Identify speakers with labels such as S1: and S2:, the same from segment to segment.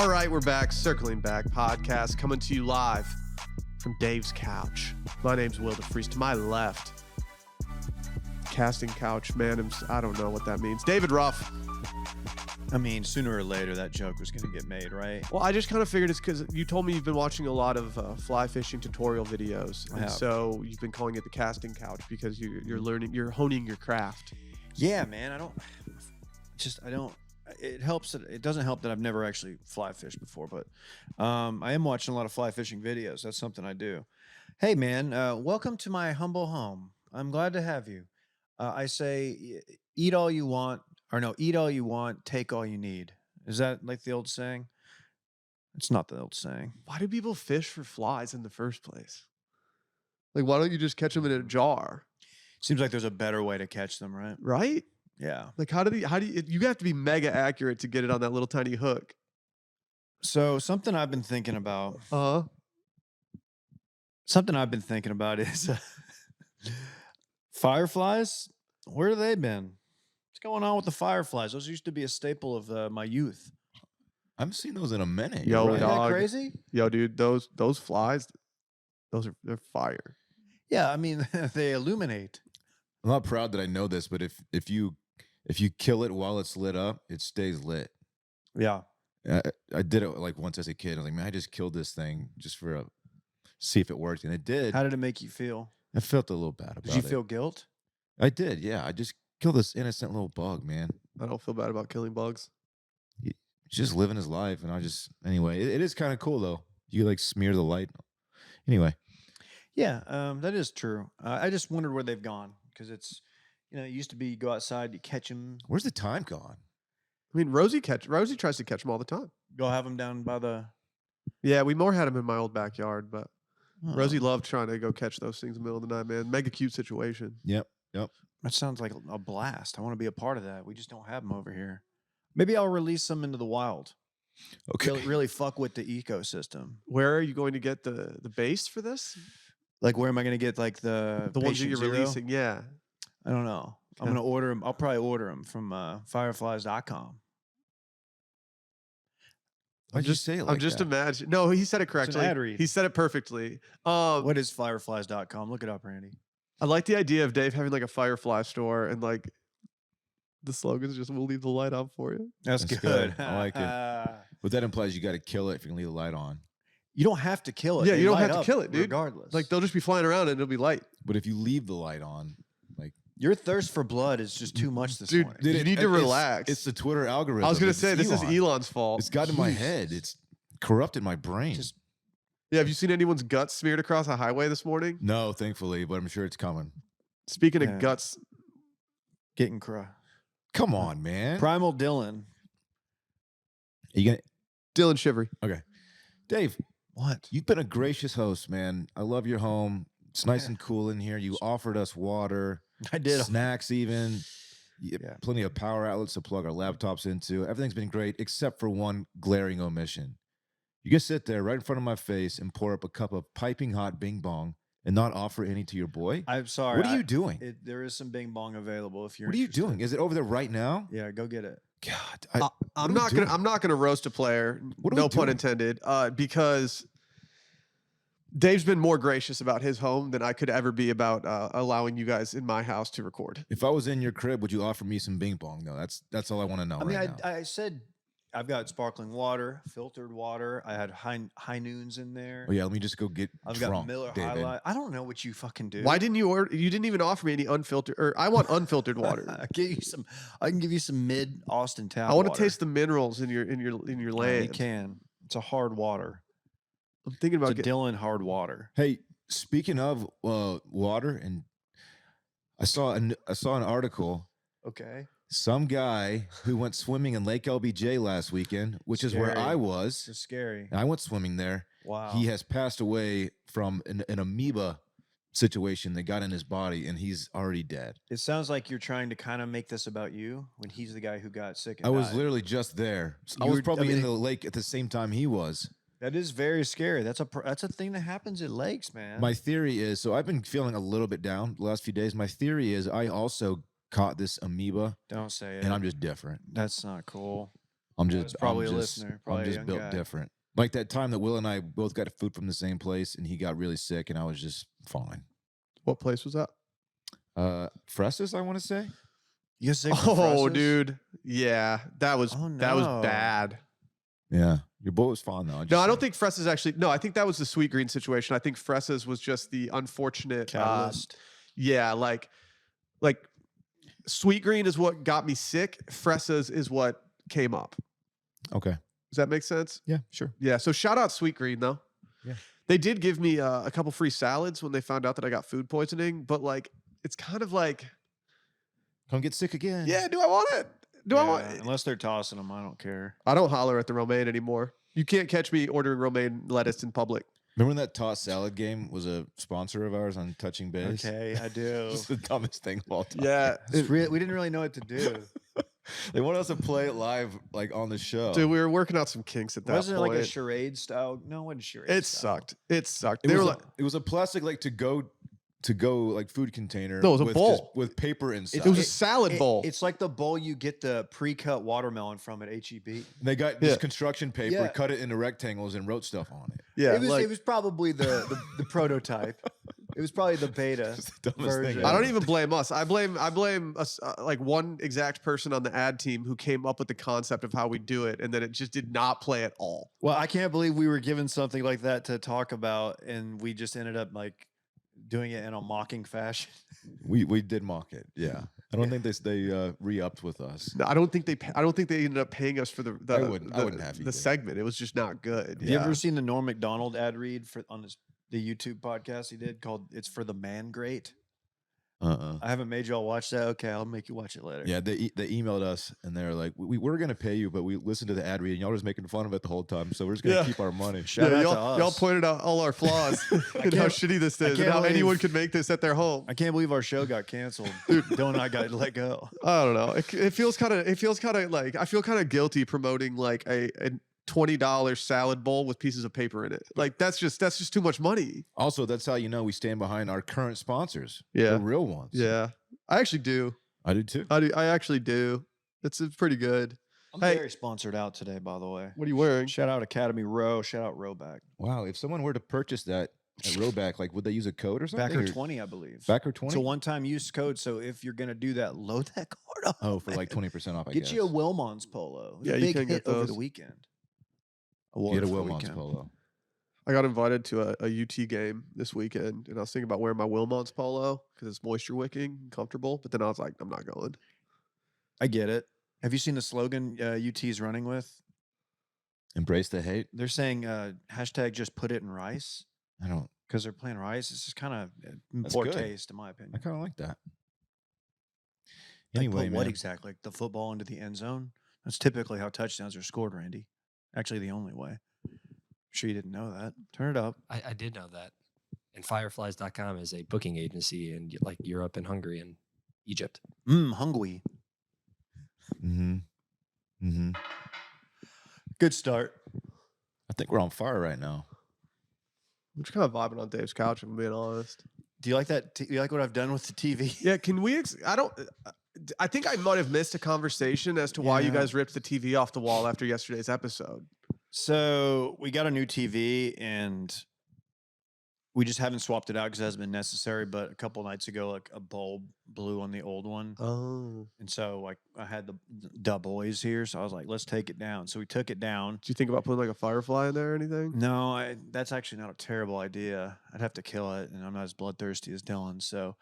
S1: All right, we're back. Circling Back podcast coming to you live from Dave's couch. My name's Will DeFries. To my left, casting couch, man. I don't know what that means. David Ruff.
S2: I mean, sooner or later, that joke was going to get made, right?
S1: Well, I just kind of figured it's because you told me you've been watching a lot of fly fishing tutorial videos. And so you've been calling it the casting couch because you're learning, you're honing your craft.
S2: Yeah, man. It helps that it doesn't help that I've never actually fly fished before, but I am watching a lot of fly fishing videos. That's something I do. Hey, man, welcome to my humble home. I'm glad to have you. I say, eat all you want, eat all you want, take all you need. Is that like the old saying? It's not the old saying.
S1: Why do people fish for flies in the first place? Like, why don't you just catch them in a jar?
S2: Seems like there's a better way to catch them, right?
S1: Right?
S2: Yeah.
S1: Like, how do you have to be mega accurate to get it on that little tiny hook.
S2: So something I've been thinking about is fireflies. Where have they been? What's going on with the fireflies? Those used to be a staple of my youth.
S3: I haven't seen those in a minute.
S1: Yo,
S2: Isn't
S1: dog.
S2: that crazy?
S1: Yo, dude, those flies, they're fire.
S2: Yeah, I mean, they illuminate.
S3: I'm not proud that I know this, but if you kill it while it's lit up, it stays lit.
S2: Yeah.
S3: I did it like once as a kid. I was like, man, I just killed this thing just for see if it worked, and it did.
S2: How did it make you feel?
S3: I felt a little bad about it.
S2: Did you feel guilt?
S3: I did, yeah. I just killed this innocent little bug, man.
S1: I don't feel bad about killing bugs.
S3: He's just living his life, and anyway, it is kind of cool though. You like smear the light. Anyway.
S2: Yeah, that is true. I just wondered where they've gone because it's, it used to be you go outside, you catch them.
S3: Where's the time gone?
S1: I mean, Rosie tries to catch them all the time.
S2: Go have them down by the.
S1: Yeah, we more had them in my old backyard, but Rosie loved trying to go catch those things in the middle of the night, man. Mega cute situation.
S3: Yep.
S2: That sounds like a blast. I want to be a part of that. We just don't have them over here. Maybe I'll release them into the wild.
S3: Okay.
S2: Really fuck with the ecosystem.
S1: Where are you going to get the base for this?
S2: Like, where am I going to get like the
S1: ones that you're
S2: Zero?
S1: releasing? Yeah.
S2: I don't know. I'm going to order them. I'll probably order them from fireflies.com.
S3: Why'd you say it like
S1: I'm just
S3: that?
S1: imagining. No, he said it correctly.
S2: ad read.
S1: He said it perfectly.
S2: What is fireflies.com? Look it up, Randy.
S1: I like the idea of Dave having like a Firefly store and like the slogan's just "We'll leave the light on for you."
S2: That's good.
S3: I like it. But that implies you got to kill it if you can leave the light on.
S2: You don't have to kill it.
S1: Yeah,
S2: They
S1: you don't
S2: light
S1: have to
S2: up
S1: kill it, dude.
S2: Regardless.
S1: Like they'll just be flying around and it'll be light.
S3: But if you leave the light on, like
S2: your thirst for blood is just too much this morning.
S1: You need to relax.
S3: It's the Twitter algorithm.
S1: I was gonna say this is Elon's fault.
S3: It's got in my head. It's corrupted my brain.
S1: Yeah, have you seen anyone's guts smeared across a highway this morning?
S3: No, thankfully, but I'm sure it's coming.
S1: Speaking of guts,
S2: Getting cry.
S3: Come on, man.
S2: Primal Dylan.
S3: Are you gonna
S1: Dylan Shivery.
S3: Okay. Dave,
S2: What?
S3: you've been a gracious host, man. I love your home. It's nice and cool in here. You offered us water.
S2: I did.
S3: Snacks even. Plenty of power outlets to plug our laptops into. Everything's been great except for one glaring omission. You can sit there right in front of my face and pour up a cup of piping hot Bing Bong and not offer any to your boy?
S2: I'm sorry.
S3: What are you doing?
S2: There is some Bing Bong available if you're
S3: What are you
S2: interested.
S3: doing? Is it over there right now?
S2: Yeah, go get it.
S3: God,
S1: I'm not gonna roast a player.
S3: What are we
S1: No pun
S3: doing?
S1: intended. Because Dave's been more gracious about his home than I could ever be about allowing you guys in my house to record.
S3: If I was in your crib, would you offer me some Bing Bong? No, that's all I want to know.
S2: I mean,
S3: right now.
S2: I said I've got sparkling water, filtered water. I had high noons in there.
S3: Oh yeah, let me just go get
S2: I've
S3: drunk,
S2: got Miller
S3: David.
S2: High Life. I don't know what you fucking do.
S1: Why didn't you order? You didn't even offer me any unfiltered. Or I want unfiltered water.
S2: I can give you some mid Austin tap.
S1: I want to
S2: water.
S1: taste the minerals in your land.
S2: You can. It's a hard water.
S1: I'm thinking about
S2: It's a Dylan hard water.
S3: Hey, speaking of water, and I saw an article.
S2: Okay.
S3: Some guy who went swimming in Lake LBJ last weekend, which is where I was.
S2: It's scary.
S3: I went swimming there.
S2: Wow.
S3: He has passed away from an amoeba situation that got in his body, and he's already dead.
S2: It sounds like you're trying to kind of make this about you when he's the guy who got sick. And
S3: I was
S2: died.
S3: literally just there. I
S2: You
S3: was
S2: were-
S3: probably
S2: I mean,
S3: in the lake at the same time he was.
S2: That is very scary. That's a thing that happens at lakes, man.
S3: My theory is, so I've been feeling a little bit down the last few days. My theory is I also caught this amoeba,
S2: Don't say it.
S3: and I'm just different.
S2: That's not cool.
S3: I'm
S2: That's
S3: just
S2: probably
S3: I'm
S2: a
S3: just,
S2: listener,
S3: I'm
S2: probably a
S3: just
S2: young
S3: built
S2: guy.
S3: different. Like that time that Will and I both got food from the same place, and he got really sick, and I was just fine.
S1: What place was that?
S3: Fresses, I want to say.
S2: You get sick from
S1: Oh,
S2: Fresses?
S1: dude. Yeah, that was
S2: Oh,
S1: that was
S2: no.
S1: bad.
S3: Yeah, your boy was fine though.
S1: No, I don't think Fresses actually. No, I think that was the Sweet Green situation. I think Fresses was just the unfortunate
S2: Catalyst.
S1: yeah, like Sweet Green is what got me sick. Fresses is what came up.
S3: Okay.
S1: Does that make sense?
S3: Yeah, sure.
S1: Yeah. So shout out Sweet Green though.
S3: Yeah.
S1: They did give me a couple free salads when they found out that I got food poisoning, but like it's kind of like,
S3: Come get sick again.
S1: yeah, do I want it? Do I want?
S2: Unless they're tossing them, I don't care.
S1: I don't holler at the romaine anymore. You can't catch me ordering romaine lettuce in public.
S3: Remember when that toss salad game was a sponsor of ours on Touching Base?
S2: Okay, I do.
S3: It's the dumbest thing of all time.
S1: Yeah,
S2: We didn't really know what to do.
S3: They wanted us to play it live, like on the show.
S1: dude, we were working out some kinks at that
S2: Wasn't it
S1: point.
S2: like a charade style? No, it wasn't charade.
S1: It
S2: style.
S1: sucked. It sucked.
S3: It
S1: They
S3: was,
S1: were like,
S3: it was a plastic like to go like food container.
S1: No, it was a
S3: with
S1: bowl.
S3: just- with paper inside.
S1: it was a salad bowl.
S2: It's like the bowl you get the pre-cut watermelon from at HEB.
S3: They got
S1: Yeah.
S3: this construction paper,
S2: Yeah.
S3: cut it into rectangles, and wrote stuff on it.
S1: yeah,
S2: It was probably the prototype. It was probably the beta
S3: It's the dumbest thing
S2: version.
S1: I don't
S3: ever.
S1: even blame us. I blame us, like one exact person on the ad team who came up with the concept of how we do it, and then it just did not play at all.
S2: Well, I can't believe we were given something like that to talk about, and we just ended up like doing it in a mocking fashion.
S3: We did mock it. Yeah, I don't think they re-upped with us.
S1: I don't think they ended up paying us for the.
S3: I wouldn't have
S1: the
S3: either.
S1: segment. It was just not good.
S2: Have you ever seen the Norm Macdonald ad read on the YouTube podcast he did called "It's for the Man Great"? I haven't made y'all watch that. Okay, I'll make you watch it later.
S3: Yeah, they emailed us and they're like, we were gonna pay you, but we listened to the ad read and y'all were just making fun of it the whole time, so we're just gonna
S1: Yeah.
S3: keep our money.
S2: Shout out to
S1: y'all
S2: us.
S1: pointed out all our flaws and how
S2: can't-
S1: shitty this
S2: I
S1: is, and
S2: can't
S1: how anyone
S2: believe-
S1: could make this at their home.
S2: I can't believe our show got canceled. Dylan and I got let go.
S1: I don't know. It feels kind of like I feel kind of guilty promoting like a $20 salad bowl with pieces of paper in it. Like that's just too much money.
S3: Also, that's how you know we stand behind our current sponsors.
S1: Yeah.
S3: The real ones.
S1: Yeah, I actually do.
S3: I do too.
S1: I actually do. It's pretty good.
S2: I'm
S1: Hey.
S2: very sponsored out today, by the way.
S1: What are you wearing?
S2: Shout out Academy Row. Shout out Rowback.
S3: Wow, if someone were to purchase that at Rowback, like would they use a code or something?
S2: Backer
S3: or-
S2: 20, I believe.
S3: Backer 20?
S2: It's a one-time use code. So if you're gonna do that, load that card up.
S3: Oh, for like 20% off, I
S2: Get
S3: guess.
S2: you a Wilmons polo. It was
S1: Yeah,
S2: a
S1: you
S2: big
S1: can
S2: hit
S1: get
S2: over
S1: those.
S2: the weekend.
S3: Get a
S2: for the
S3: Wilmons
S2: weekend.
S3: polo.
S1: I got invited to a UT game this weekend, and I was thinking about wearing my Wilmont's polo because it's moisture wicking, and comfortable. But then I was like, I'm not going.
S2: I get it. Have you seen the slogan UT's running with?
S3: Embrace the hate.
S2: They're saying hashtag just put it in rice
S3: I don't.
S2: because they're playing rice. It's just kind of
S3: That's
S2: poor
S3: good.
S2: taste, in my opinion.
S3: I kind of like that.
S2: Like,
S3: Anyway,
S2: put
S3: man.
S2: what exactly? Like the football into the end zone? That's typically how touchdowns are scored, Randy. Actually, the only way. Sure you didn't know that. Turn it up.
S4: I did know that. And fireflies.com is a booking agency in like Europe and Hungary and Egypt.
S2: Hungry.
S3: Mm-hmm. Mm-hmm.
S2: Good start.
S3: I think we're on fire right now.
S1: I'm just kind of vibing on Dave's couch, if I'm being honest.
S2: Do you like that? Do you like what I've done with the TV?
S1: Yeah, can we? I don't. I think I might have missed a conversation as to why you
S2: Yeah.
S1: guys ripped the TV off the wall after yesterday's episode.
S2: So we got a new TV and we just haven't swapped it out because it hasn't been necessary. But a couple nights ago, like a bulb blew on the old one.
S1: Oh.
S2: And so like I had the boys here. So I was like, let's take it down. So we took it down.
S1: Did you think about putting like a firefly in there or anything?
S2: No, that's actually not a terrible idea. I'd have to kill it, and I'm not as bloodthirsty as Dylan. So,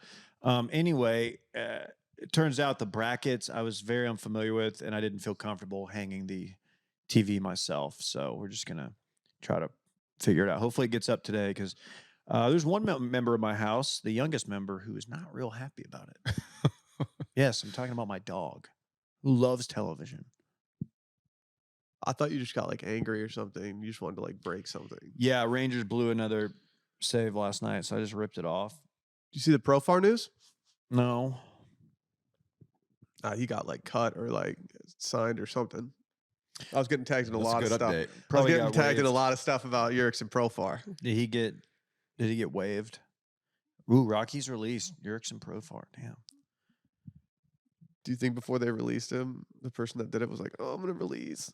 S2: anyway, it turns out the brackets I was very unfamiliar with, and I didn't feel comfortable hanging the TV myself. So we're just gonna try to figure it out. Hopefully, it gets up today because there's one member of my house, the youngest member, who is not real happy about it. Yes, I'm talking about my dog, who loves television.
S1: I thought you just got like angry or something. You just wanted to like break something. Did
S2: Yeah, Rangers blew another save last night, so I just ripped it off.
S1: you see the Profar news?
S2: No.
S1: He got like cut or like signed or something. I was getting tagged in a
S3: That's
S1: lot
S3: a
S1: of
S3: good
S1: stuff.
S3: update.
S1: I was
S2: Probably
S1: getting
S2: got
S1: tagged in a
S2: waived.
S1: lot of stuff about Yerkes Profar.
S2: Did he get waived? Ooh, Rockies released Yerkes Profar. Damn.
S1: Do you think before they released him, the person that did it was like, "Oh, I'm gonna release"?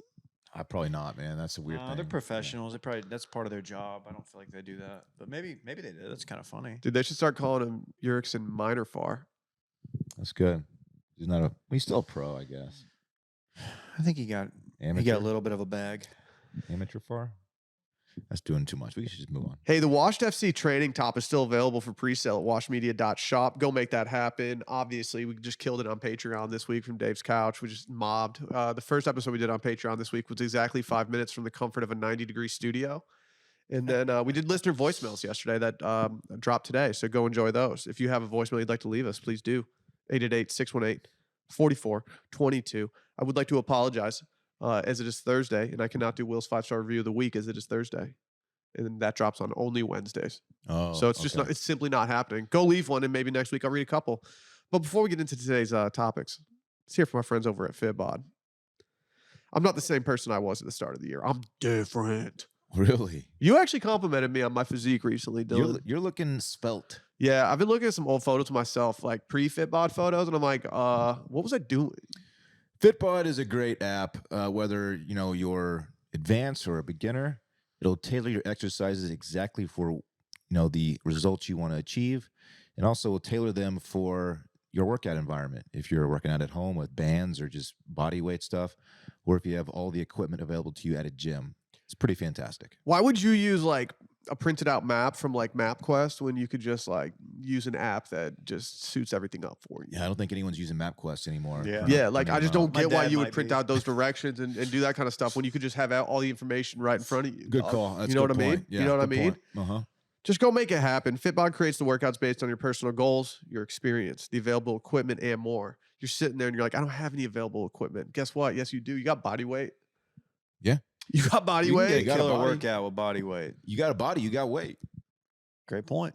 S3: Probably not, man. That's a weird thing.
S2: They're
S3: Yeah.
S2: professionals. They probably that's part of their job. I don't feel like they do that, but maybe they did. That's kind of funny.
S1: Dude, they should start calling him Yurickson Minor Far.
S3: That's good. He's not a. He's still a pro, I guess.
S2: I think he got
S3: Amateur.
S2: a little bit of a bag.
S3: Amateur far. That's doing too much. We should just move on.
S1: Hey, the Washed FC training top is still available for pre-sale at washmedia.shop. Go make that happen. Obviously, we just killed it on Patreon this week from Dave's couch. We just mobbed. The first episode we did on Patreon this week was exactly 5 minutes from the comfort of a 90-degree studio. And then we did listener voicemails yesterday that dropped today. So go enjoy those. If you have a voicemail you'd like to leave us, please do. 888-618-4422. I would like to apologize as it is Thursday, and I cannot do Will's 5-star review of the week as it is Thursday. And that drops on only Wednesdays.
S3: Oh,
S1: So it's just not, it's simply not happening. Go leave one, and maybe next week I'll read a couple. But before we get into today's topics, let's hear from our friends over at FitBod. I'm not the same person I was at the start of the year. I'm different.
S3: Really.
S1: You actually complimented me on my physique recently, Dylan.
S3: You're looking svelte.
S1: Yeah, I've been looking at some old photos of myself, like pre-FitBod photos, and I'm like, what was I doing?
S3: FitBod is a great app. Whether you're advanced or a beginner, it'll tailor your exercises exactly for the results you want to achieve, and also will tailor them for your workout environment. If you're working out at home with bands or just body weight stuff, or if you have all the equipment available to you at a gym, it's pretty fantastic.
S1: Why would you use like a printed out map from like MapQuest when you could just like use an app that just suits everything up for you?
S3: Yeah, I don't think anyone's using MapQuest anymore.
S2: Yeah.
S1: Yeah, like I just don't
S2: My
S1: get why
S2: dad
S1: you would
S2: might
S1: print
S2: be.
S1: out those directions and do that kind of stuff when you could just have all the information right in front of you.
S3: Good
S1: dog.
S3: call. That's
S1: You know
S3: a
S1: what I
S3: good
S1: mean?
S3: point. Yeah,
S1: You know what I
S3: good
S1: mean?
S3: point. Uh-huh.
S1: Just go make it happen. FitBod creates the workouts based on your personal goals, your experience, the available equipment, and more. You're sitting there and you're like, I don't have any available equipment. Guess what? Yes, you do. You got body weight.
S3: Yeah.
S1: You got body
S3: You can
S1: weight.
S3: got a
S2: Killer
S3: body.
S2: workout with body weight.
S3: You got a body, you got weight.
S2: Great point.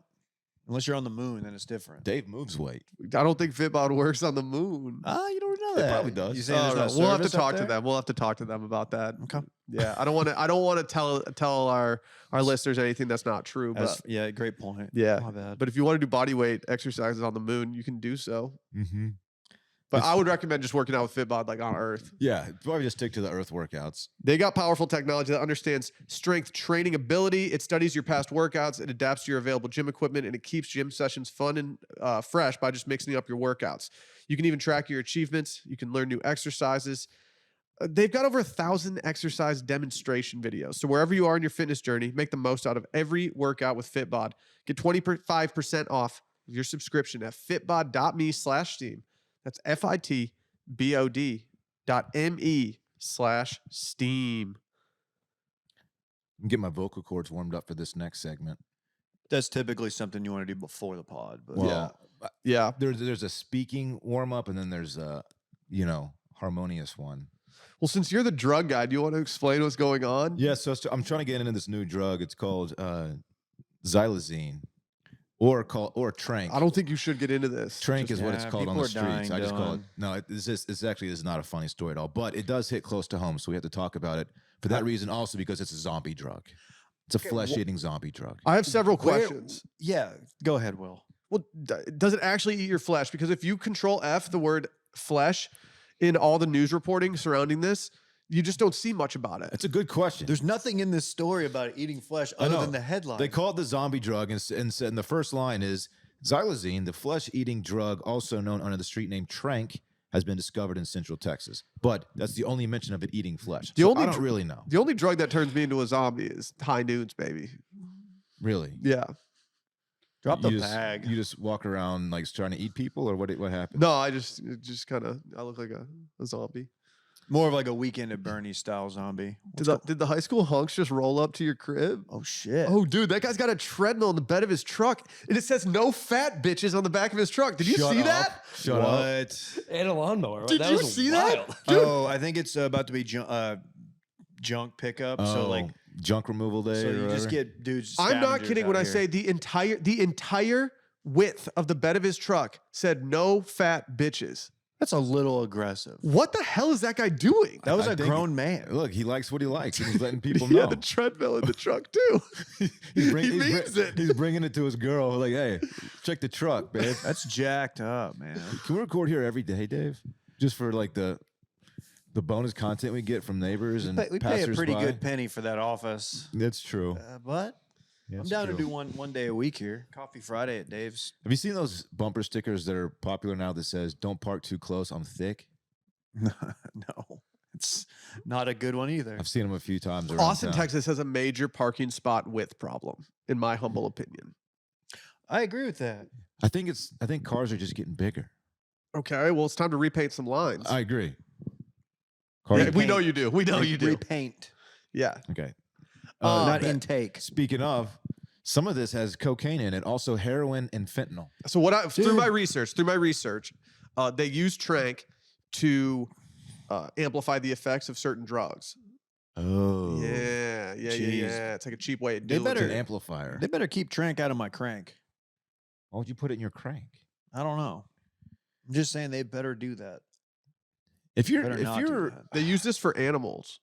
S2: Unless you're on the moon, then it's different.
S3: Dave moves weight.
S1: I don't think FitBod works on the moon.
S2: You don't know
S3: It
S2: that.
S3: probably does.
S2: You saying there's
S1: Oh,
S2: no
S1: no. We'll have to
S2: service up
S1: talk to
S2: there?
S1: them. We'll have to talk to them about that.
S2: Okay.
S1: Yeah, I don't want to tell our listeners anything that's not true. But
S2: Yeah, great point.
S1: yeah,
S2: My bad.
S1: but if you want to do body weight exercises on the moon, you can do so.
S3: Mm-hmm.
S1: But
S3: It's-
S1: I would recommend just working out with FitBod like on Earth.
S3: Yeah, probably just stick to the Earth workouts.
S1: They got powerful technology that understands strength training ability. It studies your past workouts. It adapts to your available gym equipment, and it keeps gym sessions fun and fresh by just mixing up your workouts. You can even track your achievements. You can learn new exercises. They've got over 1,000 exercise demonstration videos. So wherever you are in your fitness journey, make the most out of every workout with FitBod. Get 25% off of your subscription at fitbod.me/steam. That's fitbod.me/steam.
S3: I'm getting my vocal cords warmed up for this next segment.
S2: That's typically something you want to do before the pod. But
S3: Well,
S1: Yeah.
S3: there's a speaking warm up, and then there's a harmonious one.
S1: Well, since you're the drug guy, do you want to explain what's going on?
S3: Yeah, so I'm trying to get into this new drug. It's called xylazine, or tranq.
S1: I don't think you should get into this.
S3: Tranq is what it's
S2: Yeah,
S3: called on
S2: people
S3: the
S2: are
S3: streets.
S2: dying,
S3: I just call it.
S2: Dylan.
S3: No, this is not a funny story at all. But it does hit close to home, so we have to talk about it for that reason. Also, because it's a zombie drug. It's a flesh-eating zombie drug.
S1: I have several
S2: Where-
S1: questions.
S2: yeah, go ahead, Will.
S1: Well, does it actually eat your flesh? Because if you control F the word flesh in all the news reporting surrounding this, you just don't see much about it.
S3: It's a good question.
S2: There's nothing in this story about eating flesh
S3: I
S2: other
S3: know.
S2: than the headline.
S3: They call it the zombie drug, and said, and the first line is xylazine, the flesh-eating drug, also known under the street name tranq, has been discovered in Central Texas. But that's the only mention of it eating flesh.
S1: The
S3: So
S1: only
S3: I don't
S1: dr-
S3: really know.
S1: The only drug that turns me into a zombie is high noons, baby.
S3: Really,
S1: Yeah.
S2: Drop the
S3: you just,
S2: bag.
S3: You just walk around like trying to eat people, or what happened?
S1: No, I just kind of I look like a zombie.
S2: More of like a Weekend at Bernie's style zombie.
S1: Did the high school hunks just roll up to your crib?
S2: Oh shit.
S1: Oh, dude, that guy's got a treadmill in the bed of his truck, and it says "No fat bitches" on the back of his truck. Did you
S3: Shut
S1: see
S3: up.
S1: that?
S3: Shut up.
S2: What?
S4: And a lawnmower.
S1: Did
S4: that
S1: you
S4: was
S1: see
S4: wild.
S1: that? Dude.
S2: Oh, I think it's about to be junk pickup. So like,
S3: junk removal day.
S2: so
S3: or
S2: you just
S3: whatever?
S2: get dudes.
S1: I'm not
S2: scavengers
S1: kidding
S2: out
S1: when I
S2: here.
S1: say the entire width of the bed of his truck said "No fat bitches."
S2: that's a little aggressive.
S1: What the hell is that guy doing?
S2: That was
S3: I
S2: a
S3: think-
S2: grown man.
S3: Look, he likes what he likes, and he's letting people
S1: He
S3: know.
S1: had the treadmill in the truck too.
S3: He's
S1: he means it.
S3: He's bringing it to his girl. Like, hey, check the truck, babe.
S2: That's jacked up, man.
S3: Can we record here every day, Dave? Just for like the the bonus content we get from neighbors and
S2: We pay a pretty
S3: passersby.
S2: good penny for that office.
S3: That's true.
S2: But
S3: Yeah,
S2: I'm
S3: it's
S2: down
S3: true.
S2: to do one day a week here. Coffee Friday at Dave's.
S3: Have you seen those bumper stickers that are popular now that says "Don't park too close, I'm thick"?
S2: No, it's not a good one either.
S3: I've seen them a few times. Around
S1: Austin,
S3: town.
S1: Texas has a major parking spot width problem, in my humble opinion.
S2: I agree with that.
S3: I think cars are just getting bigger.
S1: Okay, well, it's time to repaint some lines.
S3: I agree.
S1: Yeah,
S3: Cars
S1: we know you do. We know you do.
S2: Repaint,
S1: Yeah.
S3: okay.
S2: not
S1: but-
S2: intake.
S3: Speaking of, some of this has cocaine in it, also heroin and fentanyl.
S1: So through
S2: Dude.
S1: my research, they use tranq to amplify the effects of certain drugs.
S3: Oh,
S1: Yeah.
S2: Jeez.
S1: It's like a cheap way to
S2: They
S1: do
S3: it's
S2: better-
S3: an
S1: it.
S3: amplifier.
S2: They better keep tranq out of my crank.
S3: Why would you put it in your crank?
S2: I don't know. I'm just saying they better do that.
S3: If you're
S2: Better
S3: if
S2: not do
S3: you're
S2: that.
S1: They use this for animals.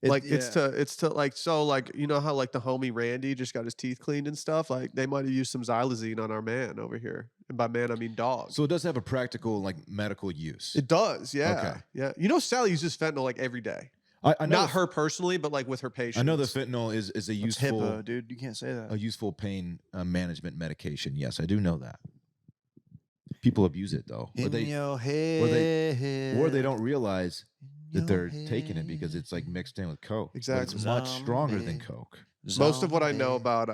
S1: It's to like, so like, you know how like the homie Randy just got his teeth cleaned and stuff, like they might have used some xylazine on our man over here, and by man I mean dog.
S3: so it does have a practical like medical use.
S1: It does, yeah.
S3: Okay.
S1: Yeah, you know Sally uses fentanyl like every day.
S3: I know
S1: Not her personally, but like with her patients.
S3: I know the fentanyl is a
S2: It's
S3: useful
S2: HIPAA, dude. You can't say that.
S3: a useful pain management medication. Yes, I do know that. People abuse it though, or
S2: In
S3: they
S2: your head.
S3: or they don't realize
S2: in
S3: that they're
S2: your
S3: taking it because
S2: head.
S3: it's like mixed in with coke. But
S1: Exactly.
S3: it's much stronger than
S2: Zombie.
S3: coke.
S1: Most of what I know
S2: Zombie.
S1: about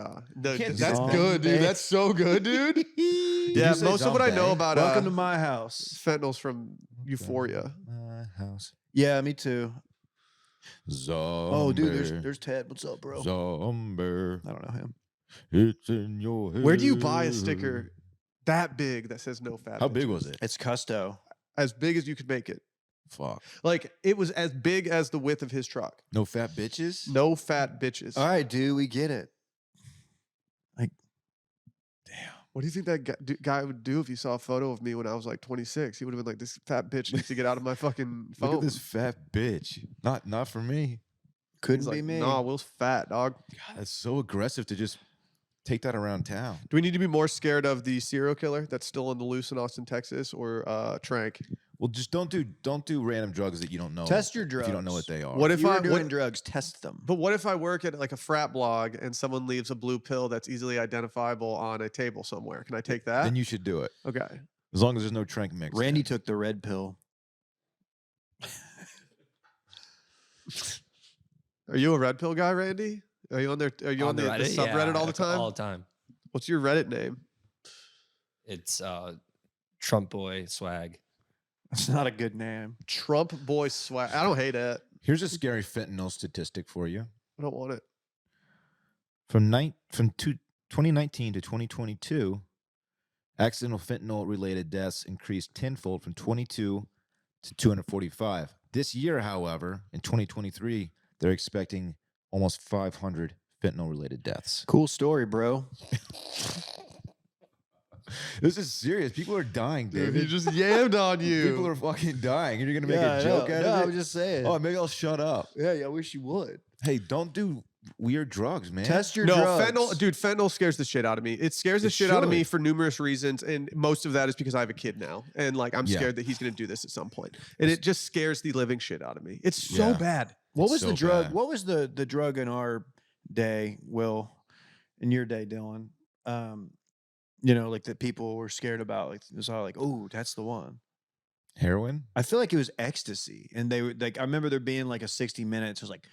S3: can't do
S1: that's
S3: that.
S1: good, dude. That's so good, dude.
S3: Did
S1: Yeah,
S3: you say
S1: most of what I know
S3: zombie?
S1: about
S2: Welcome to my house.
S1: fentanyl's from Euphoria.
S3: My house.
S2: Yeah, me too.
S3: Zombie.
S2: Oh, dude, there's Ted. What's up, bro?
S3: Zombie.
S2: I don't know him.
S3: It's in your head.
S1: Where do you buy a sticker that big that says no fat?
S3: How big
S1: bitches?
S3: was it?
S2: It's Custo.
S1: As big as you could make it.
S3: Fuck.
S1: Like it was as big as the width of his truck.
S3: No fat bitches?
S1: No fat bitches.
S2: All right, dude, we get it.
S1: What do you think that guy would do if he saw a photo of me when I was like 26? He would have been like, "This fat bitch needs to get out of my fucking phone."
S3: Look at this fat bitch. Not for me.
S2: Couldn't
S1: He's
S2: be
S1: like,
S2: me.
S1: "Nah, Will's fat, dog."
S3: God, that's so aggressive to just take that around town.
S1: Do we need to be more scared of the serial killer that's still on the loose in Austin, Texas, or tranq?
S3: Well, just don't do random drugs that you don't know.
S2: Test your
S3: If you don't know
S2: drugs.
S3: what they are.
S1: What
S2: If
S1: if
S2: you
S1: I
S2: were doing
S1: what,
S2: drugs, test them.
S1: But what if I work at like a frat blog and someone leaves a blue pill that's easily identifiable on a table somewhere? Can I take that?
S3: Then you should do it.
S1: Okay.
S3: As long as there's no tranq mix.
S2: Randy took the red pill.
S1: Are you a red pill guy, Randy? Are you on there? Are you on the
S4: Reddit?
S1: subreddit
S4: Yeah,
S1: all the time?
S4: All the time.
S1: What's your Reddit name?
S4: It's Trump boy swag.
S2: That's not a good name.
S1: Trump boy swag. I don't hate it.
S3: Here's a scary fentanyl statistic for you.
S1: I don't want it.
S3: From 2019 to 2022, accidental fentanyl related deaths increased tenfold from 22 to 245. This year, however, in 2023, they're expecting almost 500 fentanyl related deaths.
S2: Cool story, bro.
S3: This is serious. People are dying,
S1: Dude,
S3: David.
S1: he just yammed on you.
S3: People are fucking dying. And you're going to make
S2: Yeah,
S3: a joke
S2: I
S3: out
S2: know.
S3: of
S2: I
S3: it?
S2: was just saying.
S3: Oh, maybe I'll shut up.
S2: yeah, I wish you would.
S3: Hey, don't do weird drugs, man.
S2: Test your
S1: No,
S2: drugs.
S1: fentanyl scares the shit out of me. It scares the
S3: It
S1: shit out of me
S3: should.
S1: for numerous reasons, and most of that is because I have a kid now, and like I'm
S3: Yeah.
S1: scared that he's going to do this at some point, and it just scares the living shit out of me. It's so
S3: Yeah.
S1: bad.
S2: What
S3: It's
S2: was
S3: so
S2: the drug?
S3: bad.
S2: What was the drug in our day, Will? In your day, Dylan? You know, like that people were scared about. Like it was all like, oh, that's the one.
S3: Heroin?
S2: I feel like it was ecstasy, and they were like, I remember there being like a 60 Minutes. It was like,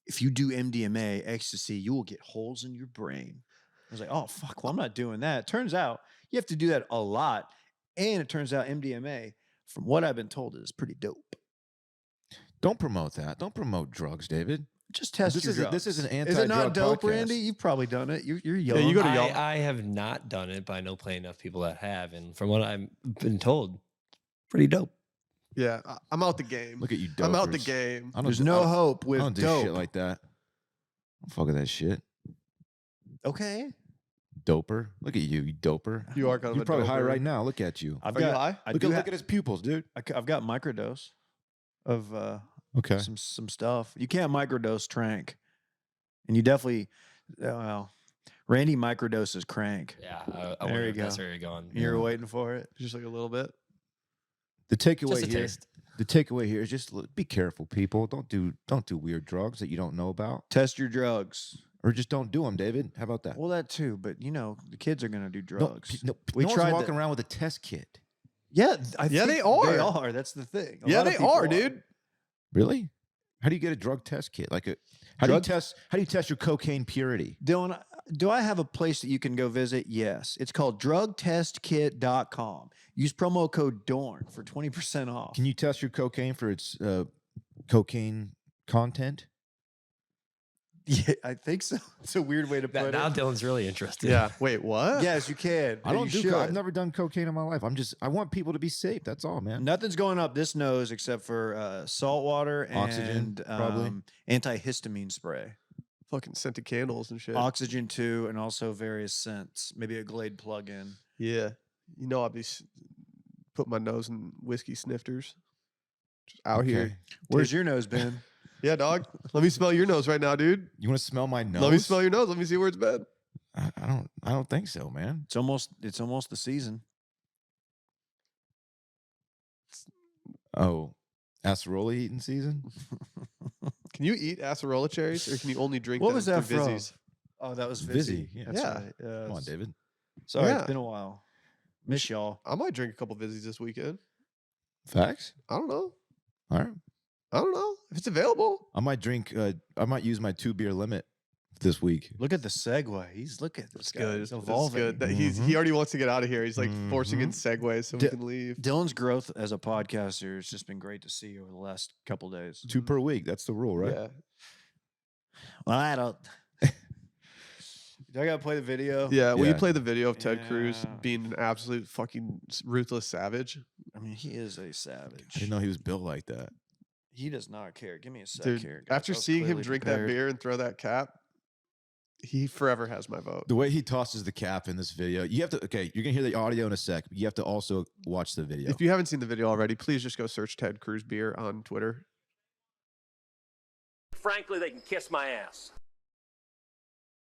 S2: if you do MDMA, ecstasy, you will get holes in your brain. I was like, oh fuck, well I'm not doing that. Turns out you have to do that a lot, and it turns out MDMA, from what I've been told, is pretty dope.
S3: Don't promote that. Don't promote drugs, David.
S2: Just test
S3: This
S2: your
S3: is
S2: drugs.
S3: this is an
S2: Is it not
S3: anti-drug
S2: dope,
S3: podcast.
S2: Randy? You've probably done it. You're young.
S1: you go to y'all.
S4: I have not done it, but I know plenty enough people that have, and from what I've been told, pretty dope.
S1: Yeah, I'm out the game.
S3: Look at you, dopers.
S1: I'm out the game.
S3: I don't
S2: There's
S3: do-
S2: no
S3: I don't-
S2: hope
S3: I
S2: with
S3: don't do
S2: dope.
S3: shit like that. Don't fuck with that shit.
S2: Okay.
S3: Doper. Look at you, you doper.
S1: You are kind of
S3: You're
S1: a
S3: probably high
S1: doper.
S3: right now. Look at you.
S2: I've
S1: Are you
S2: got.
S1: high?
S2: I
S3: Look
S2: do
S3: at
S2: ha-
S3: look at his pupils, dude.
S2: I've got microdose of
S3: Okay.
S2: some stuff. You can't microdose tranq, and you definitely well, Randy microdoses crank.
S4: Yeah, I
S2: There
S4: wonder
S2: you
S4: if that's
S2: go.
S4: where you're going.
S2: You're waiting for it.
S1: Just like a little bit.
S3: The takeaway
S4: Just a
S3: here.
S4: taste.
S3: The takeaway here is just be careful, people. Don't do weird drugs that you don't know about,
S2: Test your drugs.
S3: or just don't do them. David, how about that?
S2: Well, that too, but the kids are gonna do
S3: No,
S2: drugs.
S3: no,
S2: We
S3: no one's
S2: tried
S3: walking
S2: that.
S3: around with a test kit.
S2: Yeah, I
S1: Yeah,
S2: think
S1: they are.
S2: They are. That's the thing. A
S1: Yeah,
S2: lot of
S1: they
S2: people
S1: are, dude.
S3: Really? How do you get a drug test kit? How do you test your cocaine purity?
S2: Dylan, do I have a place that you can go visit? Yes. It's called drugtestkit.com. Use promo code DORN for 20% off.
S3: Can you test your cocaine for its cocaine content?
S2: Yeah, I think so. It's a weird way to put
S4: Now
S2: it.
S4: Dylan's really interested.
S1: Yeah. Wait, what?
S2: Yes, you can.
S3: I don't
S2: You
S3: do. I've
S2: should.
S3: never done cocaine in my life. I want people to be safe. That's all, man.
S2: Nothing's going up this nose except for salt water and
S3: Oxygen, probably.
S2: Antihistamine spray.
S1: Fucking scented candles and shit.
S2: Oxygen too, and also various scents. Maybe a Glade plug-in.
S1: Yeah. You know, I'll be put my nose in whiskey snifters. Just out here.
S2: Where's your nose been?
S1: Yeah, dog. Let me smell your nose right now, dude.
S3: You want to smell my nose?
S1: Let me smell your nose. Let me see where it's been.
S3: I don't think so, man.
S2: It's almost the season.
S3: Oh, acerola eating season?
S1: Can you eat acerola cherries, or can you only drink
S2: What
S1: them
S2: was that
S1: through
S2: from?
S1: Vizzies?
S2: Oh, that was
S3: Vizzy,
S2: Vizzy.
S3: yeah.
S2: That's
S1: Yeah.
S2: right.
S3: Come on, David.
S2: Sorry,
S1: Yeah.
S2: it's been a while. Miss y'all.
S1: I might drink a couple Vizzies this weekend.
S3: Facts?
S1: I don't know.
S3: All right.
S1: I don't know if it's available.
S3: I might drink, I might use my 2-beer limit this week.
S2: Look at the segue. Look at this guy. He's
S1: It's
S2: evolving.
S1: good. That he already wants to get out of here. He's like forcing in
S3: Mhm.
S1: segues so we can leave.
S2: Dylan's growth as a podcaster has just been great to see over the last couple days.
S3: 2 per week. That's the rule, right?
S1: Yeah.
S2: Well, I don't. Do I gotta play the video?
S1: Yeah. Will you
S3: Yeah.
S1: play the video of Ted Cruz
S2: Yeah.
S1: being an absolute fucking ruthless savage?
S2: I mean, he is a savage.
S3: I didn't know he was built like that.
S2: He does not care. Give me a sec
S1: Dude,
S2: here. guys.
S1: after
S2: I was
S1: seeing him
S2: clearly
S1: drink
S2: prepared.
S1: that beer and throw that cap, he forever has my vote.
S3: The way he tosses the cap in this video, you have to, okay, you're going to hear the audio in a sec, but you have to also watch the video.
S1: If you haven't seen the video already, please just go search Ted Cruz beer on Twitter.
S5: Frankly, they can kiss my ass.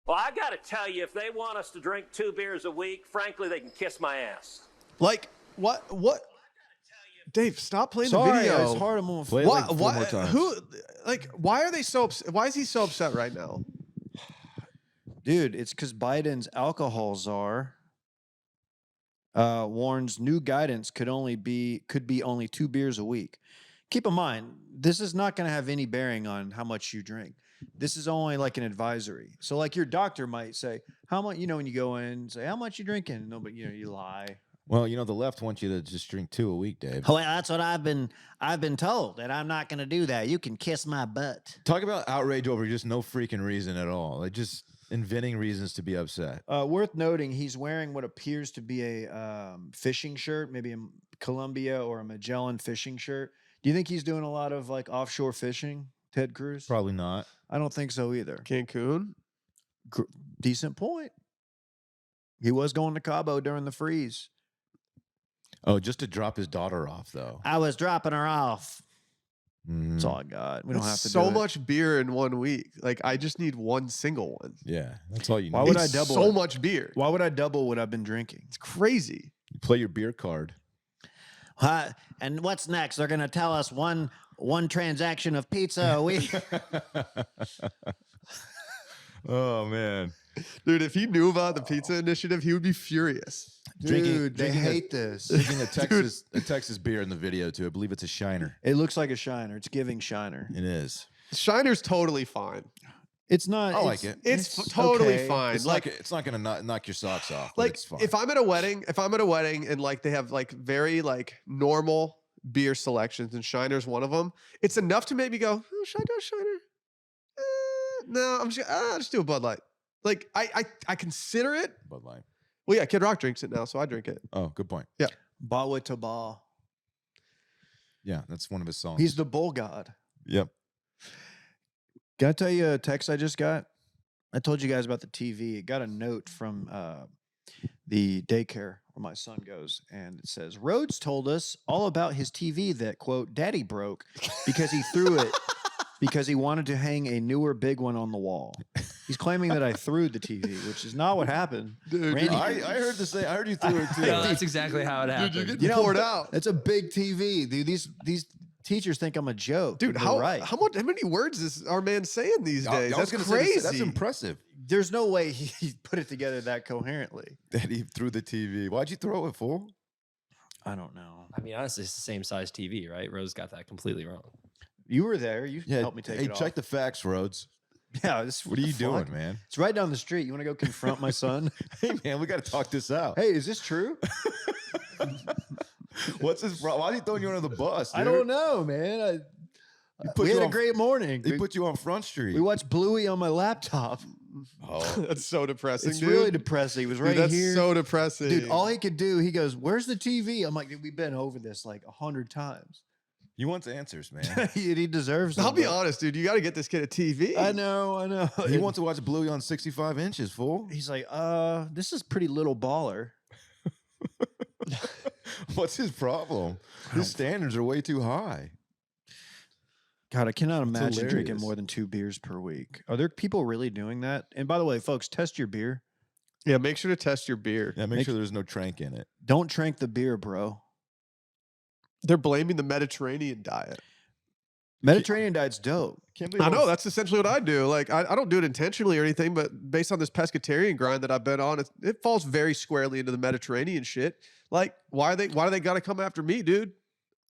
S5: Well, I got to tell you, if they want us to drink 2 beers a week, frankly, they can kiss my ass.
S1: Like, what? Dave, stop playing
S2: Sorry,
S1: the video.
S2: it's hard. I'm gonna
S3: Play it like 4 more times.
S1: Why are they so upset? Why is he so upset right now?
S2: Dude, it's because Biden's alcohol czar warns new guidance could be only 2 beers a week. Keep in mind, this is not going to have any bearing on how much you drink. This is only like an advisory. So, like your doctor might say, "How much?" When you go in, and say, "How much you drinking?" No, but you lie.
S3: Well, the left wants you to just drink 2 a week, Dave.
S2: Well, that's what I've been told, and I'm not going to do that. You can kiss my butt.
S3: Talk about outrage over just no freaking reason at all. Like just inventing reasons to be upset.
S2: Worth noting, he's wearing what appears to be a fishing shirt, maybe a Columbia or a Magellan fishing shirt. Do you think he's doing a lot of like offshore fishing, Ted Cruz?
S3: Probably not.
S2: I don't think so either.
S1: Cancun?
S2: Decent point. He was going to Cabo during the freeze.
S3: Oh, just to drop his daughter off, though.
S2: I was dropping her off.
S3: Mhm.
S2: That's all I got. We don't have to
S1: so
S2: do it.
S1: much beer in 1 week. Like, I just need one single one.
S3: Yeah, that's all you
S2: Why
S3: need.
S2: would I
S1: It's
S2: double
S1: so
S2: it?
S1: much beer.
S2: Why would I double what I've been drinking?
S1: It's crazy.
S3: Play your beer card.
S2: And what's next? They're going to tell us one transaction of pizza a week.
S3: Oh, man.
S1: Dude, if he knew about the pizza initiative, he would be furious.
S2: Dude, they
S3: drinking
S2: hate this.
S3: Drinking a Texas beer in the video, too. I believe it's a Shiner.
S2: It looks like a Shiner. It's giving Shiner.
S3: It is.
S1: Shiner's totally fine.
S2: It's not.
S3: I like it.
S1: It's totally
S2: okay.
S1: fine.
S3: It's not going to knock your socks off. But
S1: Like,
S3: it's fine.
S1: if I'm at a wedding and like they have like very like normal beer selections and Shiner's one of them, it's enough to make me go, oh, should I go Shiner? No, I'll just do a Bud Light. Like I consider it.
S3: Bud Light.
S1: Well, yeah, Kid Rock drinks it now, so I drink it.
S3: Oh, good point.
S2: Bawa to ba.
S3: Yeah, that's one of his songs.
S2: He's the bull god.
S3: Yep.
S2: Can I tell you a text I just got? I told you guys about the TV. I got a note from the daycare where my son goes, and it says, Rhodes told us all about his TV that, quote, Daddy broke because he threw it because he wanted to hang a newer big one on the wall. He's claiming that I threw the TV, which is not what happened.
S1: Dude,
S2: Randy,
S3: I heard this say. I heard you threw it too.
S4: Yeah, that's exactly how it happened.
S1: Dude, you're getting poured out.
S2: it's a big TV, dude. These teachers think I'm a joke.
S1: Dude,
S2: and
S1: how
S2: they're right.
S1: how many words is our man saying these days?
S3: I was
S1: That's
S3: gonna say
S1: crazy.
S3: that's impressive
S2: There's no way he put it together that coherently.
S3: that he threw the TV. Why'd you throw it, fool?
S2: I don't know.
S4: I mean, honestly, it's the same size TV, right? Rose got that completely wrong.
S2: You were there. You
S3: Yeah,
S2: helped me take
S3: hey,
S2: it
S3: check
S2: off.
S3: the facts, Rhodes.
S2: Yeah,
S3: What are you doing, man?
S2: It's right down the street. You want to go confront my son?
S3: Hey, man, we got to talk this out.
S2: Hey, is this true?
S3: What's his problem? Why is he throwing you under the bus?
S2: I
S3: dude?
S2: don't know, man.
S3: put
S2: We
S3: you
S2: had a
S3: on-
S2: great morning.
S3: They put you on Front Street.
S2: We watched Bluey on my laptop.
S3: Oh,
S1: That's so depressing,
S2: It's
S1: dude.
S2: really depressing. He was
S1: Dude,
S2: right
S1: that's
S2: here.
S1: so depressing.
S2: Dude, all he could do, he goes, "Where's the TV?" I'm like, "Dude, we've been over this like 100 times."
S3: he wants answers, man.
S2: he deserves them.
S1: I'll be
S2: but-
S1: honest, dude. You got to get this kid a TV.
S2: I know.
S3: He wants to watch Bluey on 65 inches, fool.
S2: He's like, this is pretty little baller.
S3: What's his problem? His standards are way too high.
S2: God, I cannot imagine drinking
S3: hilarious.
S2: more than 2 beers per week. Are there people really doing that? And by the way, folks, test your beer.
S1: Yeah, make sure to test your beer.
S3: Yeah, make sure there's no tranq in it.
S2: Don't drink the beer, bro.
S1: They're blaming the Mediterranean diet.
S2: Mediterranean diet's dope.
S3: Can't believe
S1: I know that's essentially what I do. Like I don't do it intentionally or anything, but based on this pescatarian grind that I've been on, it falls very squarely into the Mediterranean shit. Like why do they got to come after me, dude?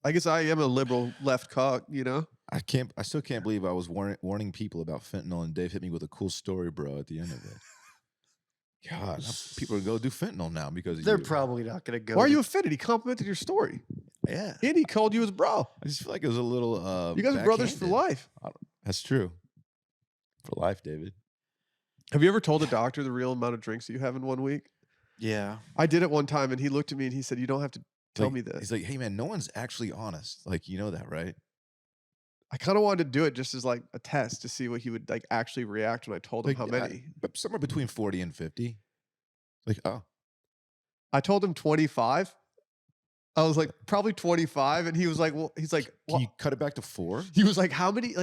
S1: I guess I am a liberal left cock, you know.
S3: I still can't believe I was warning people about fentanyl, and Dave hit me with a cool story, bro, at the end of it. God, now people are going to do fentanyl now because of
S2: They're
S3: you.
S2: probably not going to go.
S1: Why are you offended? He complimented your story,
S2: Yeah.
S1: and he called you his bro.
S3: I just feel like it was a little.
S1: You guys are brothers for
S3: backhanded.
S1: life.
S3: That's true. For life, David.
S1: Have you ever told a doctor the real amount of drinks that you have in 1 week?
S2: Yeah.
S1: I did it one time, and he looked at me and he said, "You don't have to tell
S3: Like,
S1: me this."
S3: He's like, hey, man, no one's actually honest. Like, you know that, right?
S1: I kind of wanted to do it just as like a test to see what he would like actually react when I told him
S3: Like,
S1: how many.
S3: But somewhere between 40 and 50. Like, oh.
S1: I told him 25. I was like, probably 25. And he was like, well, he's like,
S3: Can
S1: well,
S3: you cut it back to 4?
S1: he was like, how many